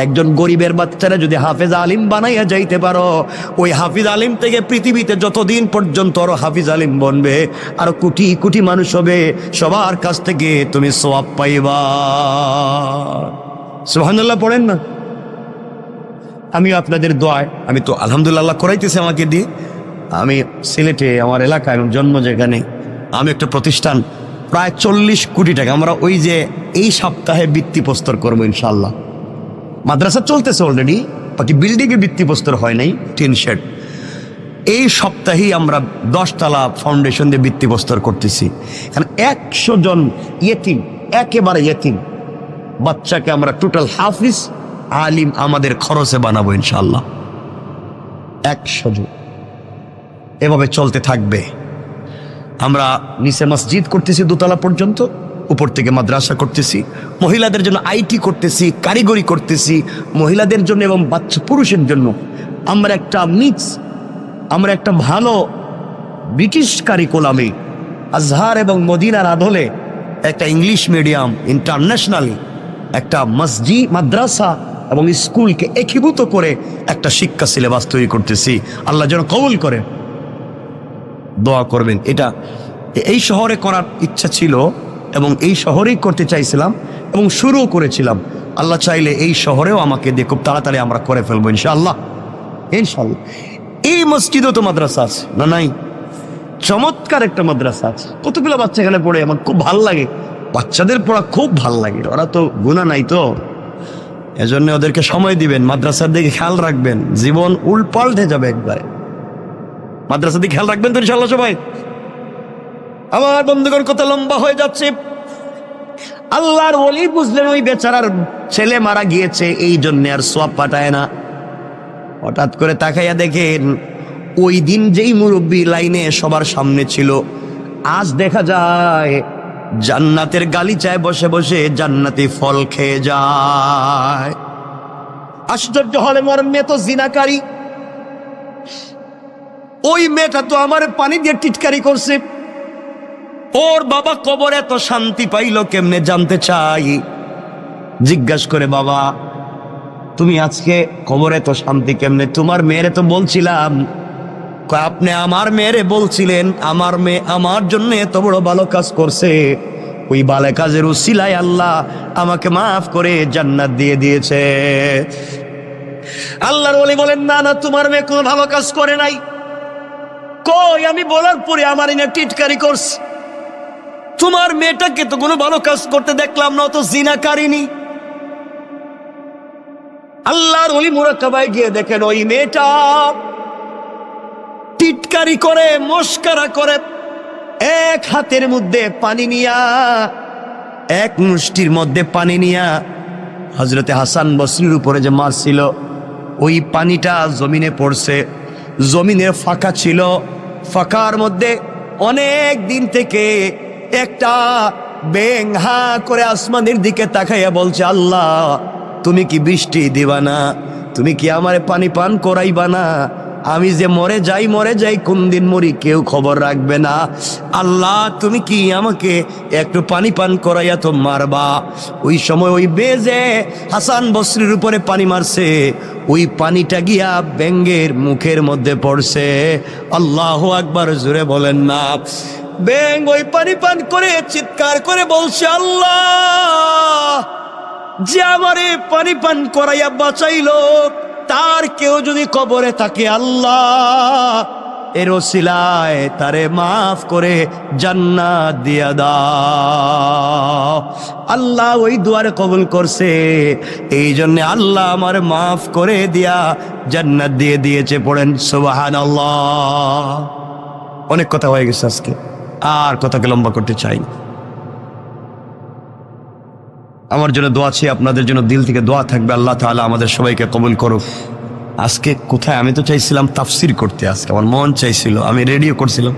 একজন গরিবের বাচ্চারা যদি হাফিজ আলিম বানাইয়া যাইতে পারো, ওই হাফিজ আলিম থেকে পৃথিবীতে যতদিন পর্যন্ত আরো হাফিজ আলিম বনবে, আরো কোটি কোটি মানুষ হবে, সবার কাছ থেকে তুমি সোয়াব পাইবা। সুবহানাল্লাহ পড়েন না? আমি আপনাদের দোয়ায়, আমি তো আলহামদুলিল্লাহ করাইতেছি আমাকে দিয়ে। আমি সিলেটে আমার এলাকায় জন্ম, যেখানে আমি একটা প্রতিষ্ঠান প্রায় 40 কোটি টাকা, আমরা ওই যে এই সপ্তাহে ভিত্তিপ্রস্তর করবো ইনশাল্লাহ। মাদ্রাসা চলতেছে অলরেডি, বাকি বিল্ডিংয়ে ভিত্তিপ্রস্তর হয় নাই, টিন শেড। এই সপ্তাহেই আমরা 10 তলা ফাউন্ডেশন দিয়ে ভিত্তিপ্রস্তর করতেছি। কারণ 100 জন ইয়েতিম, একেবারে ইয়েতিম বাচ্চাকে আমরা টোটাল হাফিজ আলিম আমাদের খরচে বানাবো ইনশাল্লাহ। 100 জন, এভাবে চলতে থাকবে। আমরা নিচে মসজিদ করতেছি 2 তলা পর্যন্ত, উপর থেকে মাদ্রাসা করতেছি, মহিলাদের জন্য আইটি করতেছি, কারিগরি করতেছি, মহিলাদের জন্য এবং বাচ্চা পুরুষের জন্য আমরা একটা মিক্স, আমরা একটা ভালো ব্রিটিশ কারিকুলামে আজহার এবং মদিনার আদলে একটা ইংলিশ মিডিয়াম ইন্টারন্যাশনালি একটা মসজিদ, মাদ্রাসা এবং স্কুলকে একীভূত করে একটা শিক্ষা সিলেবাস তৈরি করতেছি। আল্লাহ যেন কবুল করে, দোয়া করবেন। এটা এই শহরে করার ইচ্ছা ছিল এবং এই শহরেই করতে চাইছিলাম এবং শুরুও করেছিলাম। আল্লাহ চাইলে এই শহরেও আমাকে দিয়ে খুব তাড়াতাড়ি আমরা করে ফেলবো ইনশাআল্লাহ, ইনশাআল্লাহ। এই মসজিদও তো মাদ্রাসা আছে না? নাই? চমৎকার একটা মাদ্রাসা আছে, কতগুলো বাচ্চা এখানে পড়ে, আমার খুব ভাল লাগে। বাচ্চাদের পড়া খুব ভাল লাগে, ওরা তো গুনাহ নাই তো, এজন্য ওদেরকে সময় দিবেন, মাদ্রাসার দিকে খেয়াল রাখবেন, জীবন উল্পাল্টে যাবে একবারে। মাদ্রাসার দিকে খেয়াল রাখবেন তো ইনশাআল্লাহ সবাই। আমার বন্ধুগণ, কত লম্বা হয়ে যাচ্ছে। আল্লাহর ওলি বুঝলেন ওই বেচারার ছেলে মারা গিয়েছে, এই জন্য আর সওয়াব পাঠায় না। হঠাৎ করে তাকাইয়া দেখেন ওই দিন যেই মুরব্বী লাইনে সবার সামনে ছিল, আজ দেখা যায় জান্নাতের গালিচায় বসে বসে জান্নাতি ফল খেয়ে যায়। আশ্চর্য হলে আমার মেয়ে তো জিনাকারী, ওই মেয়েটা তো আমার পানি দিয়ে টিটকারি করছে। ওর বাবা কবরে এত শান্তি পাইল কেমনে জানতে চাই। জিজ্ঞাসা করে, বাবা তুমি আজকে কবরে তো শান্তি কেমনে? তোমার মেয়েরে তো বলছিলাম। আপনি আমার মেয়েরে বলছিলেন, আমার মেয়ে আমার জন্য এত বড় ভালো কাজ করছে, ওই ভালো কাজের উসিলায় আল্লাহ আমাকে মাফ করে জান্নাত দিয়ে দিয়েছে। আল্লাহর ওলি বলেন, না না, তোমার মেয়ে কোনো ভালো কাজ করে নাই। কই, আমি বলার পরে আমার এনে টিটকারি করছে। তোমার মেয়েটাকে তো কোনো ভালো কাজ করতে দেখলাম না, তো জিনাকারিনী। আল্লাহর ওলি মুরাকাবায় গিয়ে দেখেন ওই মেয়েটা টিটকারি করে, মস্করা করে, এক হাতের মধ্যে পানি নিয়া, এক মুষ্টির মধ্যে পানি নিয়া হযরতে হাসান বসরির উপরে যে মারছিল, ওই পানিটা জমিনে পড়ছে। জমিনের ফাঁকা ছিল, ফাঁকার মধ্যে অনেক দিন থেকে একটা ব্যাঙ হা করে আসমানের দিকে তাকাইয়া বলছে, আল্লাহ তুমি কি বৃষ্টি দিবা না? তুমি কি আমারে পানি পান করাইবা না? আমি যে মরে যাই, কোন দিন মরি কেউ খবর রাখবে না। আল্লাহ তুমি কি আমাকে একটু পানি পান করাইয়া তো মারবা? ওই সময় ওই বেজে হাসান বসরির উপরে পানি মারছে, ওই পানিটা গিয়া ব্যাঙের মুখের মধ্যে পড়ছে। আল্লাহু আকবার, জোরে বলেন না। ব্যাঙ ওই পানি পান করে চিৎকার করে বলছে, আল্লাহ যে আমারে পানি পান করাইয়া বাঁচাইলো, তার কেউ যদি কবরে থাকে, আল্লাহ এর ওসিলায় তারে মাফ করে জান্নাত দিয়া দাও। আল্লাহ ওই দুয়ারে কবুল করছে, এই জন্য আল্লাহ আমার মাফ করে দিয়া জান্নাত দিয়ে দিয়েছে। পড়েন সুবহানাল্লাহ। অনেক কথা হয়ে গেছে আজকে, আর কথাকে লম্বা করতে চাই না। আমার জন্য দোয়া আছে, আপনাদের জন্য দিল থেকে দোয়া থাকবে। আল্লাহ তাআলা আমাদের সবাইকে কবুল করুক। আজকে কোথায়, আমি তো চাইছিলাম তাফসির করতে, আজকে আমার মন চাইছিল, আমি রেডিও করছিলাম,